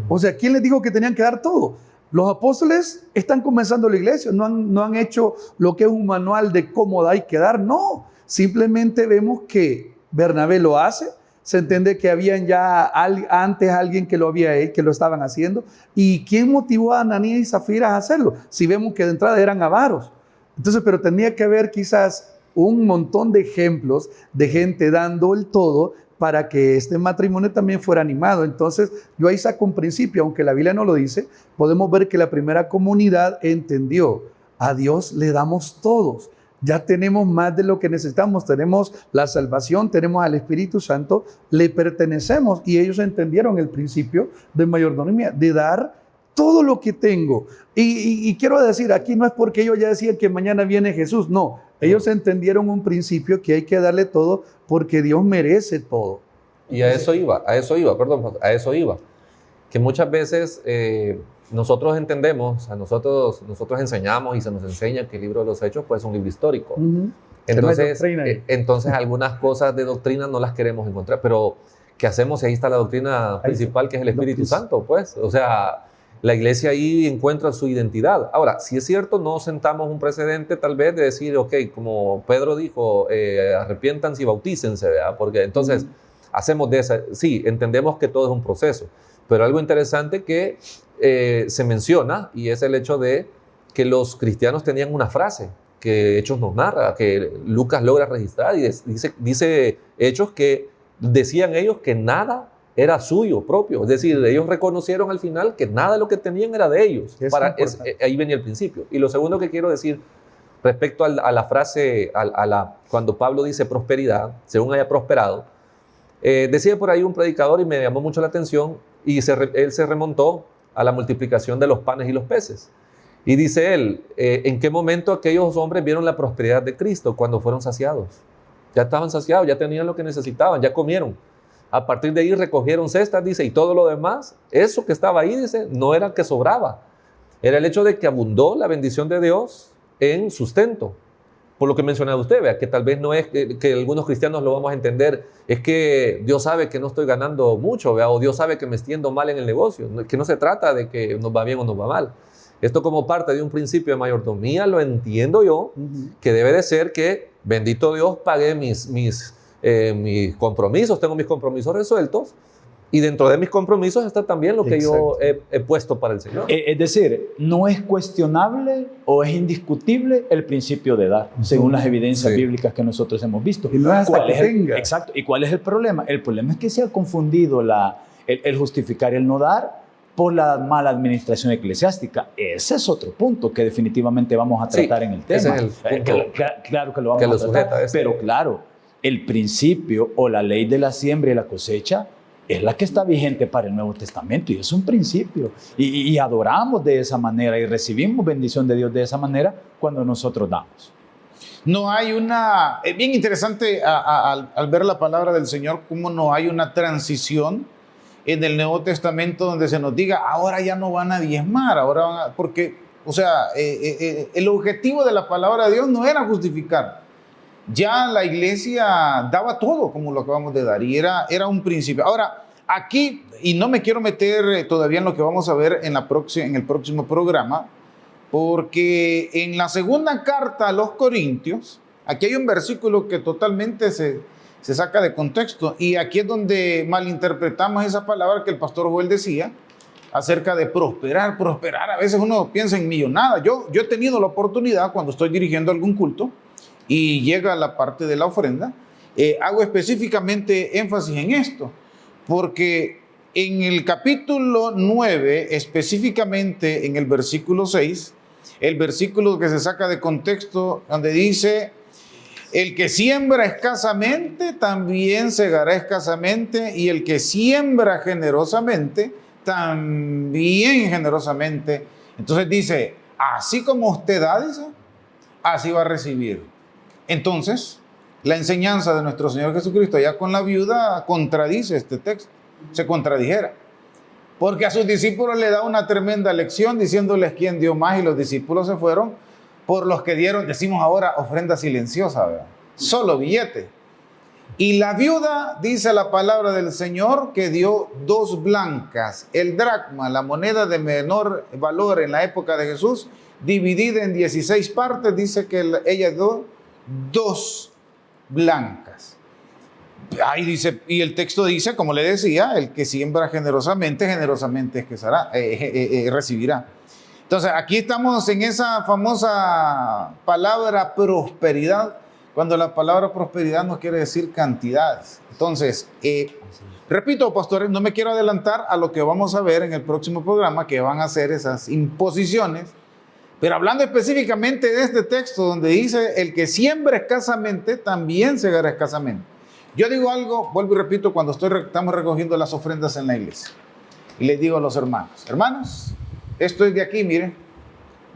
[SPEAKER 3] O sea, ¿quién les dijo que tenían que dar todo? Los apóstoles están comenzando la iglesia, no han hecho lo que es un manual de cómo hay que dar, no. Simplemente vemos que Bernabé lo hace. Se entiende que habían ya antes alguien que lo había hecho, que lo estaban haciendo. ¿Y quién motivó a Ananías y Zafira a hacerlo? Si vemos que de entrada eran avaros. Entonces, pero tenía que haber quizás un montón de ejemplos de gente dando el todo para que este matrimonio también fuera animado. Entonces, yo ahí saco un principio, aunque la Biblia no lo dice, podemos ver que la primera comunidad entendió, a Dios le damos todos. Ya tenemos más de lo que necesitamos, tenemos la salvación, tenemos al Espíritu Santo, le pertenecemos, y ellos entendieron el principio de mayordomía, de dar todo lo que tengo. Y quiero decir, aquí no es porque ellos ya decían que mañana viene Jesús, no, ellos entendieron un principio que hay que darle todo porque Dios merece todo.
[SPEAKER 5] Y a eso iba, que muchas veces nosotros entendemos, nosotros enseñamos y se nos enseña que el libro de los Hechos pues, es un libro histórico. Entonces algunas cosas de doctrina no las queremos encontrar, pero ¿qué hacemos si ahí está la doctrina principal, que es el Espíritu Santo? Pues, o sea, la iglesia ahí encuentra su identidad. Ahora, si es cierto, no sentamos un precedente tal vez de decir, ok, como Pedro dijo, arrepiéntanse y bautícense, ¿verdad? Porque entonces hacemos de esa, sí, entendemos que todo es un proceso, pero algo interesante que se menciona, y es el hecho de que los cristianos tenían una frase que Hechos nos narra, que Lucas logra registrar, y dice Hechos que decían ellos que nada era suyo propio, es decir, ellos reconocieron al final que nada de lo que tenían era de ellos. Ahí venía el principio. Y lo segundo que quiero decir respecto a la frase, cuando Pablo dice prosperidad, según haya prosperado, decía por ahí un predicador y me llamó mucho la atención, y él se remontó a la multiplicación de los panes y los peces. Y dice él, ¿en qué momento aquellos hombres vieron la prosperidad de Cristo? Cuando fueron saciados. Ya estaban saciados, ya tenían lo que necesitaban, ya comieron. A partir de ahí recogieron cestas, dice, y todo lo demás, eso que estaba ahí, dice, no era que sobraba. Era el hecho de que abundó la bendición de Dios en sustento. Por lo que mencionaba usted, vea, que tal vez no es que algunos cristianos lo vamos a entender, es que Dios sabe que no estoy ganando mucho, vea, o Dios sabe que me estoy yendo mal en el negocio, que no se trata de que nos va bien o nos va mal. Esto como parte de un principio de mayordomía lo entiendo yo, que debe de ser que, bendito Dios, pagué mis compromisos, tengo mis compromisos resueltos, y dentro de mis compromisos está también lo que yo he puesto para el Señor.
[SPEAKER 4] Es decir, no es cuestionable o es indiscutible el principio de dar, según las evidencias bíblicas que nosotros hemos visto.
[SPEAKER 3] Y no es hasta que tenga.
[SPEAKER 4] Exacto. ¿Y cuál es el problema? El problema es que se ha confundido el justificar el no dar por la mala administración eclesiástica. Ese es otro punto que definitivamente vamos a tratar en el tema.
[SPEAKER 5] Ese es el punto
[SPEAKER 4] claro que lo vamos a tratar, pero claro, el principio o la ley de la siembra y la cosecha es la que está vigente para el Nuevo Testamento, y es un principio, y adoramos de esa manera y recibimos bendición de Dios de esa manera cuando nosotros damos.
[SPEAKER 2] No hay una... Es bien interesante al ver la palabra del Señor, cómo no hay una transición en el Nuevo Testamento donde se nos diga, ahora ya no van a diezmar, ahora van a... Porque, o sea, el objetivo de la palabra de Dios no era justificar. Ya la iglesia daba todo como lo acabamos de dar, y era un principio. Ahora, aquí, y no me quiero meter todavía en lo que vamos a ver en el próximo programa, porque en la segunda carta a los Corintios, aquí hay un versículo que totalmente se saca de contexto, y aquí es donde malinterpretamos esa palabra que el pastor Joel decía acerca de prosperar. A veces uno piensa en millonadas. Yo he tenido la oportunidad, cuando estoy dirigiendo algún culto y llega la parte de la ofrenda, hago específicamente énfasis en esto, porque en el capítulo 9, específicamente en el versículo 6, el versículo que se saca de contexto, donde dice: el que siembra escasamente, también segará escasamente, y el que siembra generosamente, también generosamente. Entonces dice, así como usted da, dice, así va a recibir. Entonces, la enseñanza de nuestro Señor Jesucristo ya con la viuda contradice este texto, se contradijera. Porque a sus discípulos le da una tremenda lección diciéndoles quién dio más, y los discípulos se fueron por los que dieron, decimos ahora, ofrenda silenciosa, ¿verdad? Solo billete. Y la viuda, dice la palabra del Señor, que dio 2 blancas, el dracma, la moneda de menor valor en la época de Jesús, dividida en 16 partes, dice que ella dio 2 blancas. Ahí dice, y el texto dice, como le decía, el que siembra generosamente, generosamente es que recibirá. Entonces, aquí estamos en esa famosa palabra prosperidad, cuando la palabra prosperidad no quiere decir cantidades. Entonces, repito, pastores, no me quiero adelantar a lo que vamos a ver en el próximo programa, que van a ser esas imposiciones, pero hablando específicamente de este texto donde dice, el que siembra escasamente, también segará escasamente. Yo digo algo, vuelvo y repito, cuando estamos recogiendo las ofrendas en la iglesia, y les digo a los hermanos, hermanos, esto es de aquí, miren,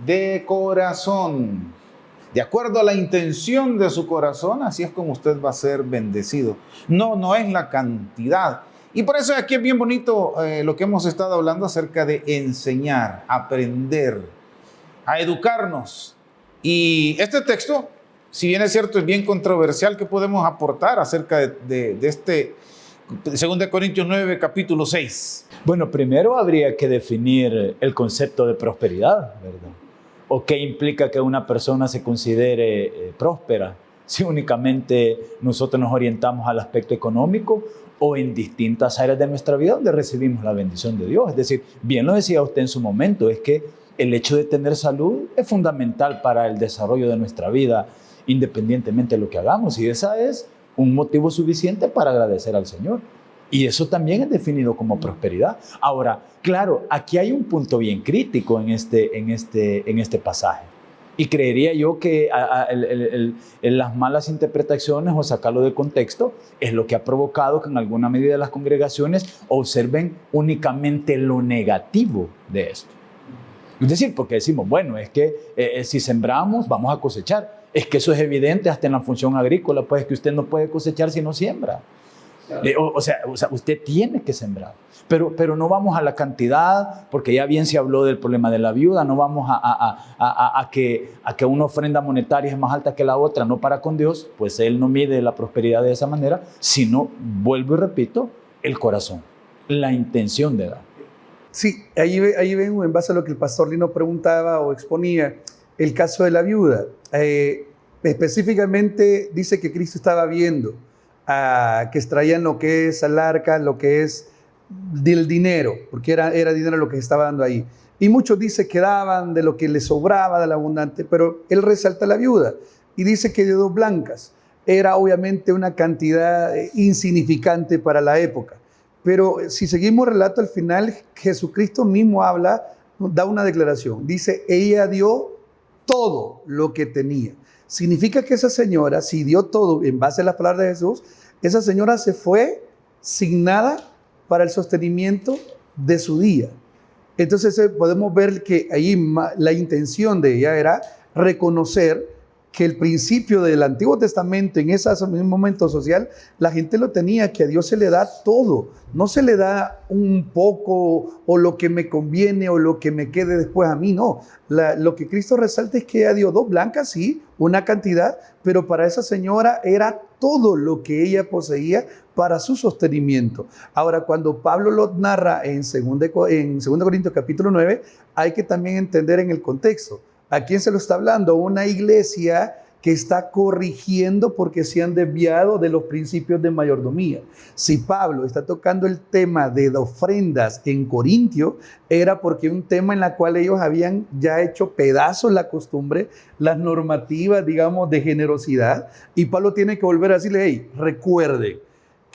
[SPEAKER 2] de corazón. De acuerdo a la intención de su corazón, así es como usted va a ser bendecido. No es la cantidad. Y por eso aquí es bien bonito lo que hemos estado hablando acerca de enseñar, aprender, a educarnos. Y este texto, si bien es cierto, es bien controversial, ¿qué podemos aportar acerca de este 2 Corintios 9, capítulo 6?
[SPEAKER 4] Bueno, primero habría que definir el concepto de prosperidad, ¿verdad? ¿O qué implica que una persona se considere próspera? Si únicamente nosotros nos orientamos al aspecto económico o en distintas áreas de nuestra vida donde recibimos la bendición de Dios. Es decir, bien lo decía usted en su momento, es que el hecho de tener salud es fundamental para el desarrollo de nuestra vida, independientemente de lo que hagamos. Y esa es un motivo suficiente para agradecer al Señor. Y eso también es definido como prosperidad. Ahora, claro, aquí hay un punto bien crítico en este pasaje. Y creería yo que las malas interpretaciones o sacarlo de contexto es lo que ha provocado que en alguna medida las congregaciones observen únicamente lo negativo de esto. Es decir, porque decimos, bueno, es que si sembramos vamos a cosechar. Es que eso es evidente hasta en la función agrícola, pues es que usted no puede cosechar si no siembra. O sea, usted tiene que sembrar, pero no vamos a la cantidad, porque ya bien se habló del problema de la viuda, no vamos a que una ofrenda monetaria es más alta que la otra, no para con Dios, pues Él no mide la prosperidad de esa manera, sino, vuelvo y repito, el corazón, la intención de dar.
[SPEAKER 3] Sí, ahí ven, en base a lo que el pastor Lino preguntaba o exponía, el caso de la viuda. Específicamente dice que Cristo estaba viendo que extraían lo que es al arca, lo que es del dinero, porque era dinero lo que estaba dando ahí. Y muchos dicen que daban de lo que les sobraba del abundante, pero él resalta a la viuda y dice que de 2 blancas. Era obviamente una cantidad insignificante para la época. Pero si seguimos el relato al final, Jesucristo mismo da una declaración. Dice, ella dio todo lo que tenía. Significa que esa señora, si dio todo en base a las palabras de Jesús, esa señora se fue sin nada para el sostenimiento de su día. Entonces podemos ver que ahí la intención de ella era reconocer que el principio del Antiguo Testamento en ese momento social, la gente lo tenía, que a Dios se le da todo, no se le da un poco o lo que me conviene o lo que me quede después a mí, no. Lo que Cristo resalta es que ella dio 2 blancas, sí, una cantidad, pero para esa señora era todo lo que ella poseía para su sostenimiento. Ahora, cuando Pablo lo narra en 2 Corintios capítulo 9, hay que también entender en el contexto. ¿A quién se lo está hablando? Una iglesia que está corrigiendo porque se han desviado de los principios de mayordomía. Si Pablo está tocando el tema de ofrendas en Corintio, era porque un tema en el cual ellos habían ya hecho pedazos la costumbre, las normativas, digamos, de generosidad. Y Pablo tiene que volver a decirle, hey, recuerde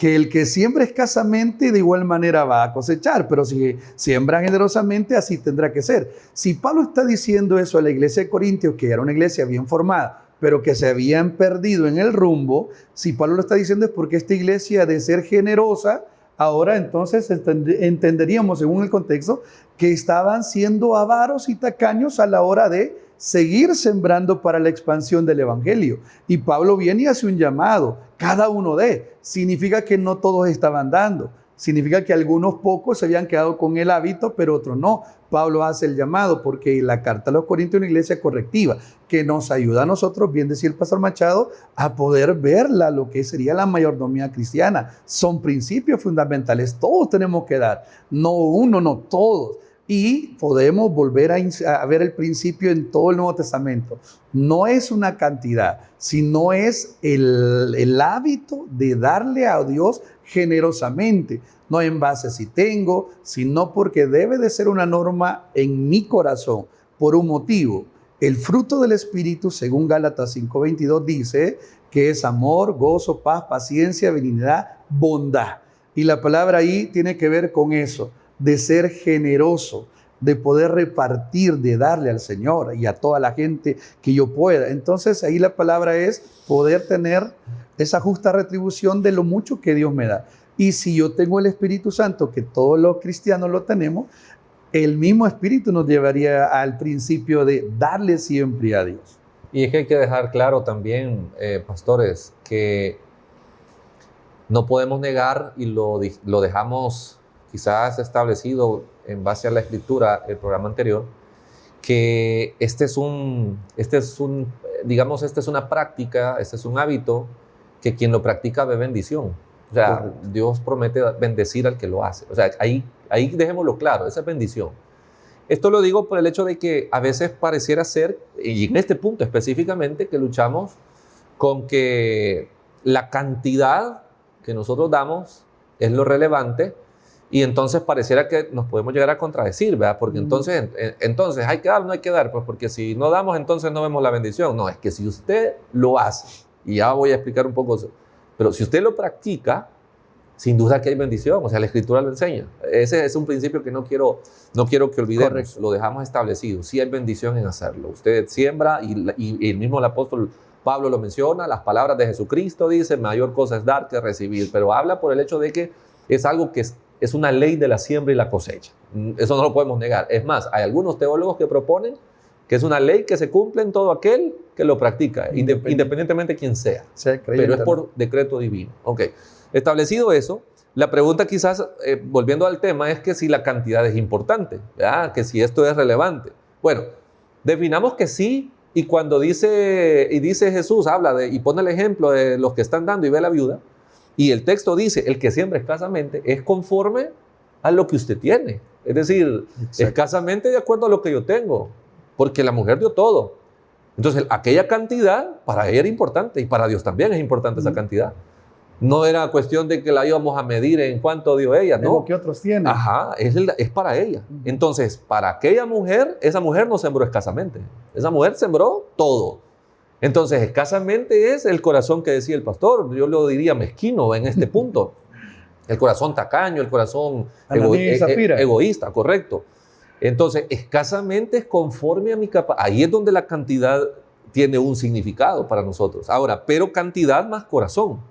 [SPEAKER 3] que el que siembra escasamente de igual manera va a cosechar, pero si siembra generosamente, así tendrá que ser. Si Pablo está diciendo eso a la iglesia de Corintios, que era una iglesia bien formada, pero que se habían perdido en el rumbo, si Pablo lo está diciendo es porque esta iglesia, de ser generosa, ahora entonces entenderíamos, según el contexto, que estaban siendo avaros y tacaños a la hora de seguir sembrando para la expansión del evangelio. Y Pablo viene y hace un llamado, cada uno de. Significa que no todos estaban dando. Significa que algunos pocos se habían quedado con el hábito, pero otros no. Pablo hace el llamado porque la carta a los Corintios es una iglesia correctiva que nos ayuda a nosotros, bien decía el pastor Machado, a poder verla, lo que sería la mayordomía cristiana. Son principios fundamentales, todos tenemos que dar, no uno, no todos. Y podemos volver a ver el principio en todo el Nuevo Testamento. No es una cantidad, sino es el hábito de darle a Dios generosamente. No en base a si tengo, sino porque debe de ser una norma en mi corazón, por un motivo. El fruto del Espíritu, según Gálatas 5:22, dice que es amor, gozo, paz, paciencia, benignidad, bondad. Y la palabra ahí tiene que ver con eso, de ser generoso, de poder repartir, de darle al Señor y a toda la gente que yo pueda. Entonces ahí la palabra es poder tener esa justa retribución de lo mucho que Dios me da. Y si yo tengo el Espíritu Santo, que todos los cristianos lo tenemos, el mismo Espíritu nos llevaría al principio de darle siempre a Dios.
[SPEAKER 5] Y es que hay que dejar claro también, pastores, que no podemos negar, y lo dejamos quizás establecido en base a la Escritura, el programa anterior, que este es una práctica, este es un hábito que quien lo practica ve bendición. O sea, correcto. Dios promete bendecir al que lo hace. O sea, ahí dejémoslo claro, esa es bendición. Esto lo digo por el hecho de que a veces pareciera ser, y en este punto específicamente, que luchamos con que la cantidad que nosotros damos es lo relevante, y entonces pareciera que nos podemos llegar a contradecir, ¿verdad? Porque entonces hay que dar o no hay que dar, pues porque si no damos, entonces no vemos la bendición. No, es que si usted lo hace, y ya voy a explicar un poco eso, pero si usted lo practica, sin duda que hay bendición, o sea, la Escritura lo enseña. Ese es un principio que no quiero que olvidemos. Correcto. Lo dejamos establecido. Sí hay bendición en hacerlo. Usted siembra, y el mismo el apóstol Pablo lo menciona, las palabras de Jesucristo dice, mayor cosa es dar que recibir, pero habla por el hecho de que es algo que es una ley de la siembra y la cosecha. Eso no lo podemos negar. Es más, hay algunos teólogos que proponen que es una ley que se cumple en todo aquel que lo practica, independientemente de quién sea. Pero es por decreto divino. Ok. Establecido eso, la pregunta quizás, volviendo al tema, es que si la cantidad es importante, ¿verdad? Que si esto es relevante. Bueno, definamos que sí, y cuando dice Jesús, habla y pone el ejemplo de los que están dando y ve a la viuda, y el texto dice, el que siembra escasamente es conforme a lo que usted tiene. Es decir, exacto, escasamente de acuerdo a lo que yo tengo, porque la mujer dio todo. Entonces, aquella cantidad para ella era importante, y para Dios también es importante esa cantidad. No era cuestión de que la íbamos a medir en cuánto dio ella, ¿no?
[SPEAKER 3] Lo que otros tienen.
[SPEAKER 5] Ajá, es para ella. Entonces, para aquella mujer, esa mujer no sembró escasamente. Esa mujer sembró todo. Entonces, escasamente es el corazón que decía el pastor. Yo lo diría mezquino en este punto. El corazón tacaño, el corazón egoísta, correcto. Entonces, escasamente es conforme a mi capacidad. Ahí es donde la cantidad tiene un significado para nosotros. Ahora, pero cantidad más corazón.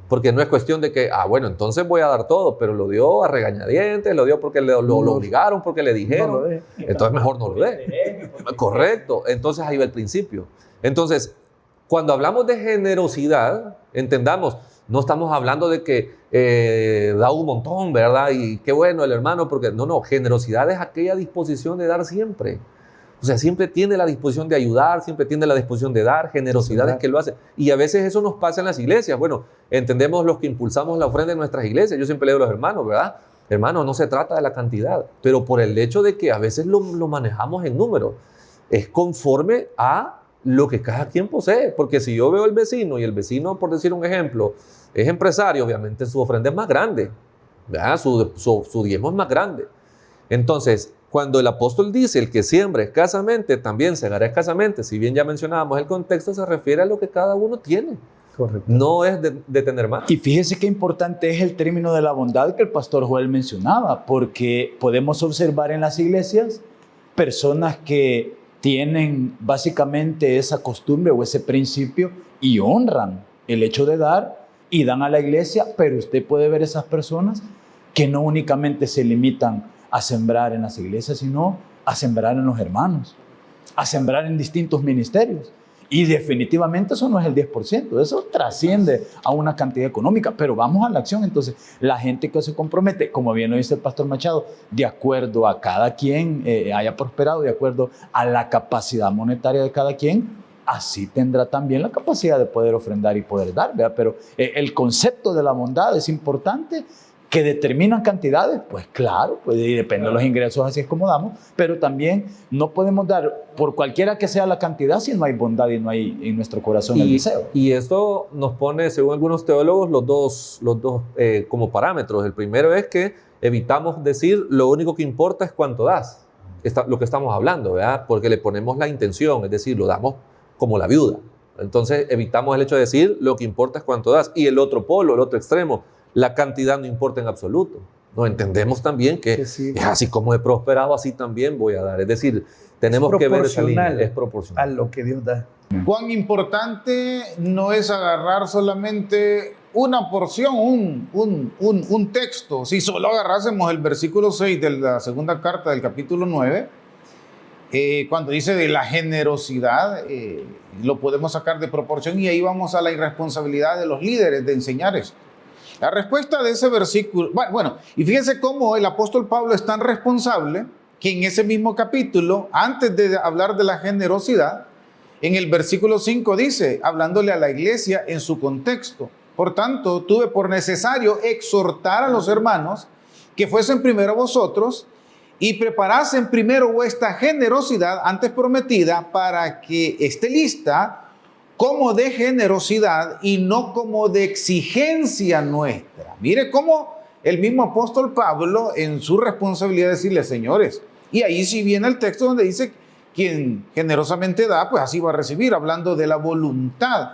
[SPEAKER 5] Porque no es cuestión de que, bueno, entonces voy a dar todo, pero lo dio a regañadientes, lo dio porque lo obligaron, porque le dijeron. No lo dé. Entonces mejor no lo dé. Correcto. Entonces ahí va el principio. Entonces, cuando hablamos de generosidad, entendamos, no estamos hablando de que da un montón, ¿verdad? Y qué bueno el hermano, porque no, generosidad es aquella disposición de dar siempre. O sea, siempre tiene la disposición de ayudar, siempre tiene la disposición de dar, generosidad es que lo hace. Y a veces eso nos pasa en las iglesias. Bueno, entendemos los que impulsamos la ofrenda en nuestras iglesias. Yo siempre le digo a los hermanos, ¿verdad? Hermanos, no se trata de la cantidad, pero por el hecho de que a veces lo manejamos en números, es conforme a lo que cada quien posee. Porque si yo veo al vecino, y el vecino, por decir un ejemplo, es empresario, obviamente su ofrenda es más grande, ¿verdad? Su diezmo es más grande. Entonces, cuando el apóstol dice, el que siembra escasamente, también segará escasamente, si bien ya mencionábamos el contexto, se refiere a lo que cada uno tiene.
[SPEAKER 3] Correcto.
[SPEAKER 5] No es de tener más.
[SPEAKER 4] Y fíjese qué importante es el término de la bondad que el pastor Joel mencionaba, porque podemos observar en las iglesias personas que tienen básicamente esa costumbre o ese principio y honran el hecho de dar y dan a la iglesia, pero usted puede ver esas personas que no únicamente se limitan a sembrar en las iglesias, sino a sembrar en los hermanos, a sembrar en distintos ministerios. Y definitivamente eso no es el 10%, eso trasciende a una cantidad económica, pero vamos a la acción. Entonces, la gente que se compromete, como bien lo dice el pastor Machado, de acuerdo a cada quien haya prosperado, de acuerdo a la capacidad monetaria de cada quien, así tendrá también la capacidad de poder ofrendar y poder dar, ¿verdad? Pero el concepto de la bondad es importante. ¿Que determinan cantidades? Pues claro, pues, y depende de los ingresos, así es como damos, pero también no podemos dar por cualquiera que sea la cantidad si no hay bondad y no hay en nuestro corazón el deseo.
[SPEAKER 5] Y esto nos pone, según algunos teólogos, los dos como parámetros. El primero es que evitamos decir lo único que importa es cuánto das, lo que estamos hablando, ¿verdad? Porque le ponemos la intención, es decir, lo damos como la viuda. Entonces evitamos el hecho de decir lo que importa es cuánto das. Y el otro polo, el otro extremo, la cantidad no importa en absoluto. No entendemos también que
[SPEAKER 3] sí,
[SPEAKER 5] es así como he prosperado, así también voy a dar. Es decir, tenemos que ver esa línea. Es proporcional
[SPEAKER 3] a lo que Dios da.
[SPEAKER 2] Cuán importante no es agarrar solamente una porción, un texto. Si solo agarrásemos el versículo 6 de la segunda carta del capítulo 9, cuando dice de la generosidad, lo podemos sacar de proporción y ahí vamos a la irresponsabilidad de los líderes de enseñar esto. La respuesta de ese versículo, bueno, y fíjense cómo el apóstol Pablo es tan responsable que en ese mismo capítulo, antes de hablar de la generosidad, en el versículo 5 dice, hablándole a la iglesia en su contexto: por tanto, tuve por necesario exhortar a los hermanos que fuesen primero vosotros y preparasen primero vuestra generosidad antes prometida, para que esté lista como de generosidad y no como de exigencia nuestra. Mire cómo el mismo apóstol Pablo en su responsabilidad de decirle: señores, y ahí sí viene el texto donde dice: quien generosamente da, pues así va a recibir, hablando de la voluntad.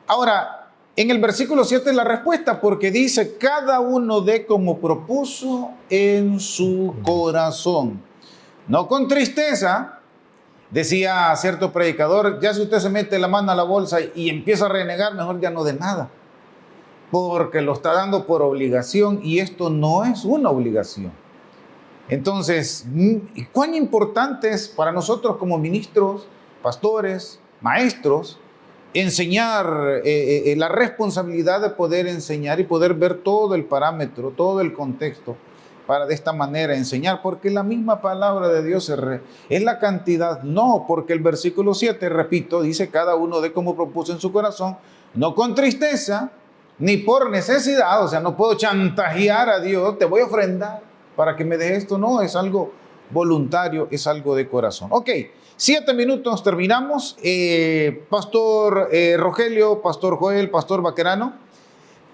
[SPEAKER 2] Ahora, en el versículo 7 es la respuesta, porque dice: cada uno dé como propuso en su corazón, no con tristeza. Decía cierto predicador: ya si usted se mete la mano a la bolsa y empieza a renegar, mejor ya no dé nada, porque lo está dando por obligación, y esto no es una obligación. Entonces, ¿cuán importante es para nosotros como ministros, pastores, maestros, enseñar, la responsabilidad de poder enseñar y poder ver todo el parámetro, todo el contexto, para de esta manera enseñar? Porque la misma palabra de Dios es la cantidad. No, porque el versículo 7, repito, dice: cada uno dé como propuso en su corazón, no con tristeza, ni por necesidad. O sea, no puedo chantajear a Dios: te voy a ofrendar para que me dé esto. No, es algo voluntario, es algo de corazón. Ok, 7 minutos, terminamos. Pastor Rogelio, Pastor Joel, Pastor Baquerano,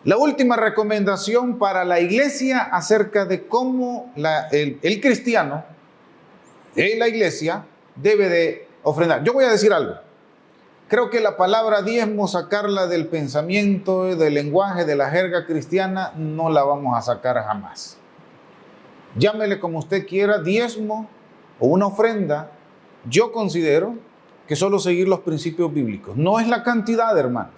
[SPEAKER 2] la última recomendación para la iglesia acerca de cómo el cristiano en la iglesia debe de ofrendar. Yo voy a decir algo. Creo que la palabra diezmo, sacarla del pensamiento, del lenguaje, de la jerga cristiana, no la vamos a sacar jamás. Llámele como usted quiera, diezmo o una ofrenda. Yo considero que solo seguir los principios bíblicos. No es la cantidad, hermanos.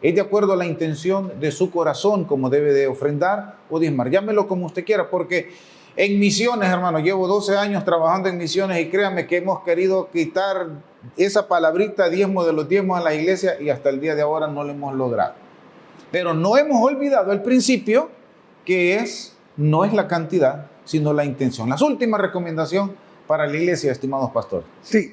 [SPEAKER 2] Es de acuerdo a la intención de su corazón como debe de ofrendar o diezmar. Llámelo como usted quiera, porque en misiones, hermano, llevo 12 años trabajando en misiones y créanme que hemos querido quitar esa palabrita diezmo de los diezmos a la iglesia y hasta el día de ahora no lo hemos logrado. Pero no hemos olvidado el principio, que no es la cantidad, sino la intención. Las últimas recomendaciones para la iglesia, estimados pastores.
[SPEAKER 3] Sí,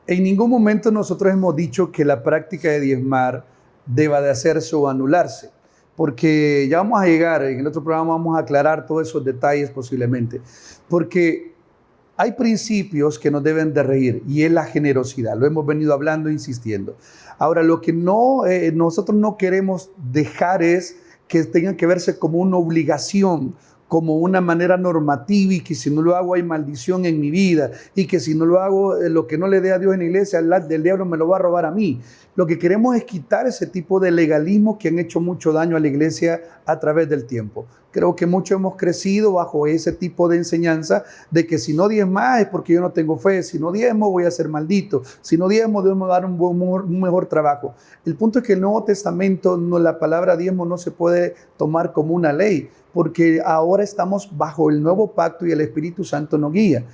[SPEAKER 3] en ningún momento nosotros hemos dicho que la práctica de diezmar deba de hacerse o anularse, porque ya vamos a llegar, en el otro programa vamos a aclarar todos esos detalles posiblemente, porque hay principios que nos deben de regir y es la generosidad, lo hemos venido hablando, insistiendo. Ahora, lo que nosotros no queremos dejar es que tenga que verse como una obligación, como una manera normativa, y que si no lo hago hay maldición en mi vida, y que si no lo hago, lo que no le dé a Dios en la iglesia, del diablo me lo va a robar a mí. Lo que queremos es quitar ese tipo de legalismo que han hecho mucho daño a la iglesia a través del tiempo. Creo que muchos hemos crecido bajo ese tipo de enseñanza de que si no diezmas es porque yo no tengo fe, si no diezmo voy a ser maldito, si no diezmo debemos dar un mejor trabajo. El punto es que el Nuevo Testamento, la palabra diezmo no se puede tomar como una ley, porque ahora estamos bajo el nuevo pacto y el Espíritu Santo nos guía.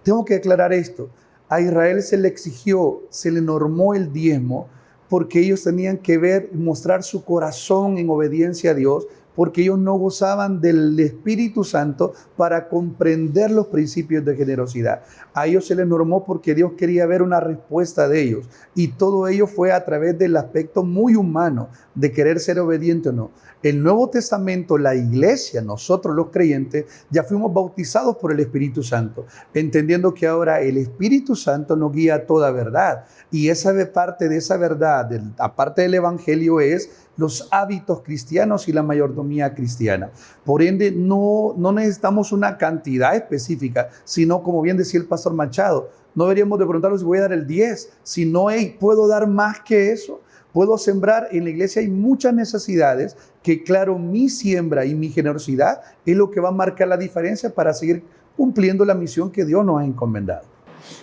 [SPEAKER 3] Tengo que aclarar esto. A Israel se le exigió, se le normó el diezmo porque ellos tenían que mostrar su corazón en obediencia a Dios, porque ellos no gozaban del Espíritu Santo para comprender los principios de generosidad. A ellos se les normó porque Dios quería ver una respuesta de ellos. Y todo ello fue a través del aspecto muy humano de querer ser obediente o no. El Nuevo Testamento, la iglesia, nosotros los creyentes, ya fuimos bautizados por el Espíritu Santo, entendiendo que ahora el Espíritu Santo nos guía a toda verdad. Y esa parte de esa verdad, aparte del Evangelio, es los hábitos cristianos y la mayordomía cristiana. Por ende, no necesitamos una cantidad específica, sino, como bien decía el pastor Machado, no deberíamos de preguntarnos si voy a dar el 10, sino, ¿puedo dar más que eso? Puedo sembrar. En la iglesia hay muchas necesidades que, claro, mi siembra y mi generosidad es lo que va a marcar la diferencia para seguir cumpliendo la misión que Dios nos ha encomendado.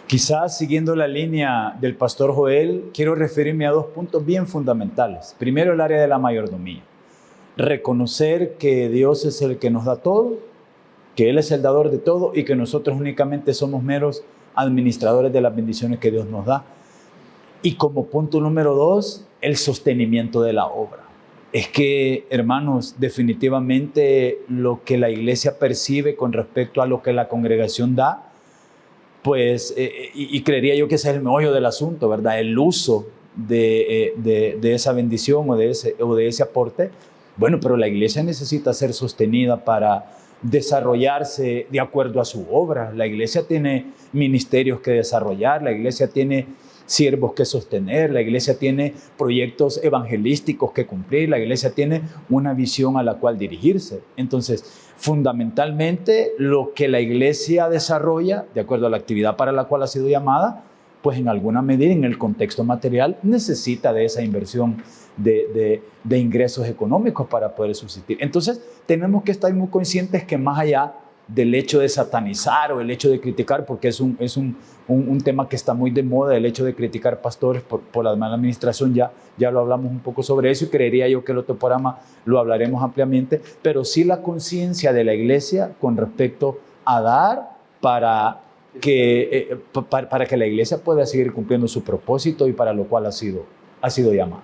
[SPEAKER 4] Quizás siguiendo la línea del pastor Joel, quiero referirme a dos puntos bien fundamentales. Primero, el área de la mayordomía. Reconocer que Dios es el que nos da todo, que Él es el dador de todo y que nosotros únicamente somos meros administradores de las bendiciones que Dios nos da. Y como punto número 2, el sostenimiento de la obra. Es que, hermanos, definitivamente lo que la iglesia percibe con respecto a lo que la congregación da, pues, y creería yo que ese es el meollo del asunto, ¿verdad? El uso de esa bendición o de ese aporte. Bueno, pero la iglesia necesita ser sostenida para desarrollarse de acuerdo a su obra. La iglesia tiene ministerios que desarrollar, la iglesia tiene siervos que sostener, la iglesia tiene proyectos evangelísticos que cumplir, la iglesia tiene una visión a la cual dirigirse. Entonces, fundamentalmente, lo que la iglesia desarrolla, de acuerdo a la actividad para la cual ha sido llamada, pues en alguna medida en el contexto material necesita de esa inversión de ingresos económicos para poder subsistir. Entonces, tenemos que estar muy conscientes que más allá del hecho de satanizar o el hecho de criticar, porque es un tema que está muy de moda, el hecho de criticar pastores por la mala administración, ya lo hablamos un poco sobre eso y creería yo que el otro programa lo hablaremos ampliamente, pero sí la conciencia de la iglesia con respecto a dar para que la iglesia pueda seguir cumpliendo su propósito y para lo cual ha sido llamada.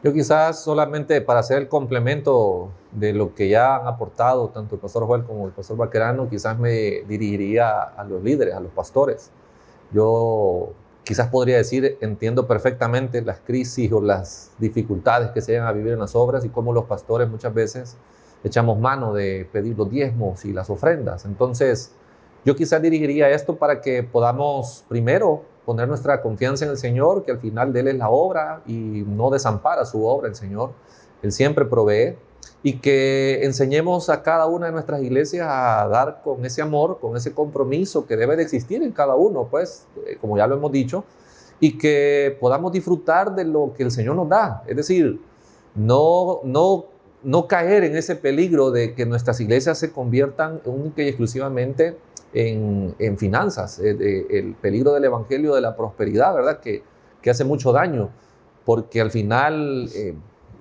[SPEAKER 5] Yo quizás solamente para hacer el complemento de lo que ya han aportado tanto el pastor Joel como el pastor Baquerano, quizás me dirigiría a los líderes, a los pastores. Yo quizás podría decir, entiendo perfectamente las crisis o las dificultades que se llegan a vivir en las obras y cómo los pastores muchas veces echamos mano de pedir los diezmos y las ofrendas. Entonces, yo quizás dirigiría esto para que podamos primero poner nuestra confianza en el Señor, que al final de Él es la obra y no desampara su obra el Señor. Él siempre provee, y que enseñemos a cada una de nuestras iglesias a dar con ese amor, con ese compromiso que debe de existir en cada uno, pues, como ya lo hemos dicho, y que podamos disfrutar de lo que el Señor nos da. Es decir, no caer en ese peligro de que nuestras iglesias se conviertan única y exclusivamente en finanzas, el peligro del evangelio de la prosperidad, ¿verdad? Que hace mucho daño, porque al final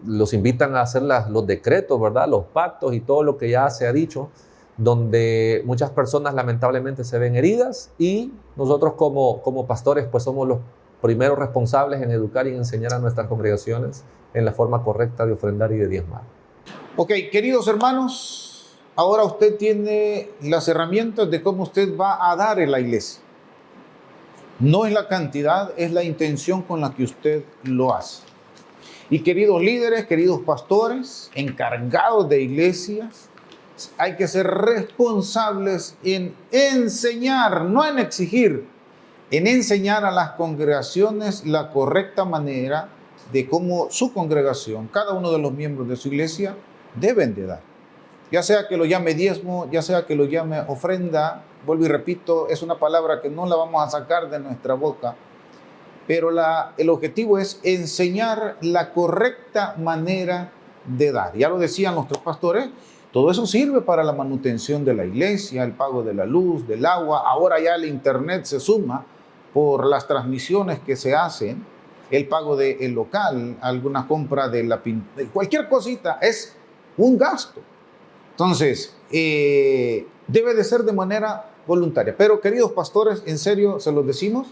[SPEAKER 5] los invitan a hacer los decretos, ¿verdad? Los pactos y todo lo que ya se ha dicho, donde muchas personas lamentablemente se ven heridas, y nosotros como pastores pues somos los primeros responsables en educar y enseñar a nuestras congregaciones en la forma correcta de ofrendar y de diezmar.
[SPEAKER 2] Ok, queridos hermanos, ahora usted tiene las herramientas de cómo usted va a dar en la iglesia. No es la cantidad, es la intención con la que usted lo hace. Y queridos líderes, queridos pastores, encargados de iglesias, hay que ser responsables en enseñar, no en exigir, en enseñar a las congregaciones la correcta manera de cómo su congregación, cada uno de los miembros de su iglesia, deben de dar. Ya sea que lo llame diezmo, ya sea que lo llame ofrenda, vuelvo y repito, es una palabra que no la vamos a sacar de nuestra boca, pero el objetivo es enseñar la correcta manera de dar. Ya lo decían nuestros pastores, todo eso sirve para la manutención de la iglesia, el pago de la luz, del agua. Ahora ya el internet se suma por las transmisiones que se hacen, el pago del local, alguna compra de cualquier cosita es un gasto. Entonces, debe de ser de manera voluntaria. Pero, queridos pastores, en serio se los decimos,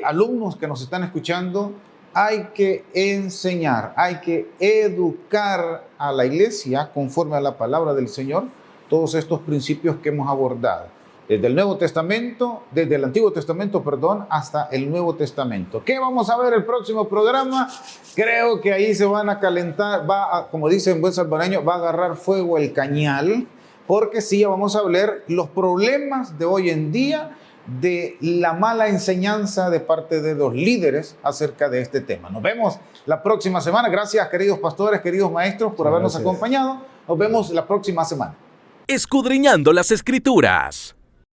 [SPEAKER 2] alumnos que nos están escuchando, hay que enseñar, hay que educar a la iglesia conforme a la palabra del Señor, todos estos principios que hemos abordado, desde el Nuevo Testamento, desde el Antiguo Testamento, perdón, hasta el Nuevo Testamento. ¿Qué vamos a ver el próximo programa? Creo que ahí se van a calentar, como dice en buen salvadoreño, va a agarrar fuego el cañal, porque sí, vamos a ver los problemas de hoy en día, de la mala enseñanza de parte de los líderes acerca de este tema. Nos vemos la próxima semana. Gracias, queridos pastores, queridos maestros, por habernos acompañado. Nos vemos la próxima semana.
[SPEAKER 1] Escudriñando las Escrituras.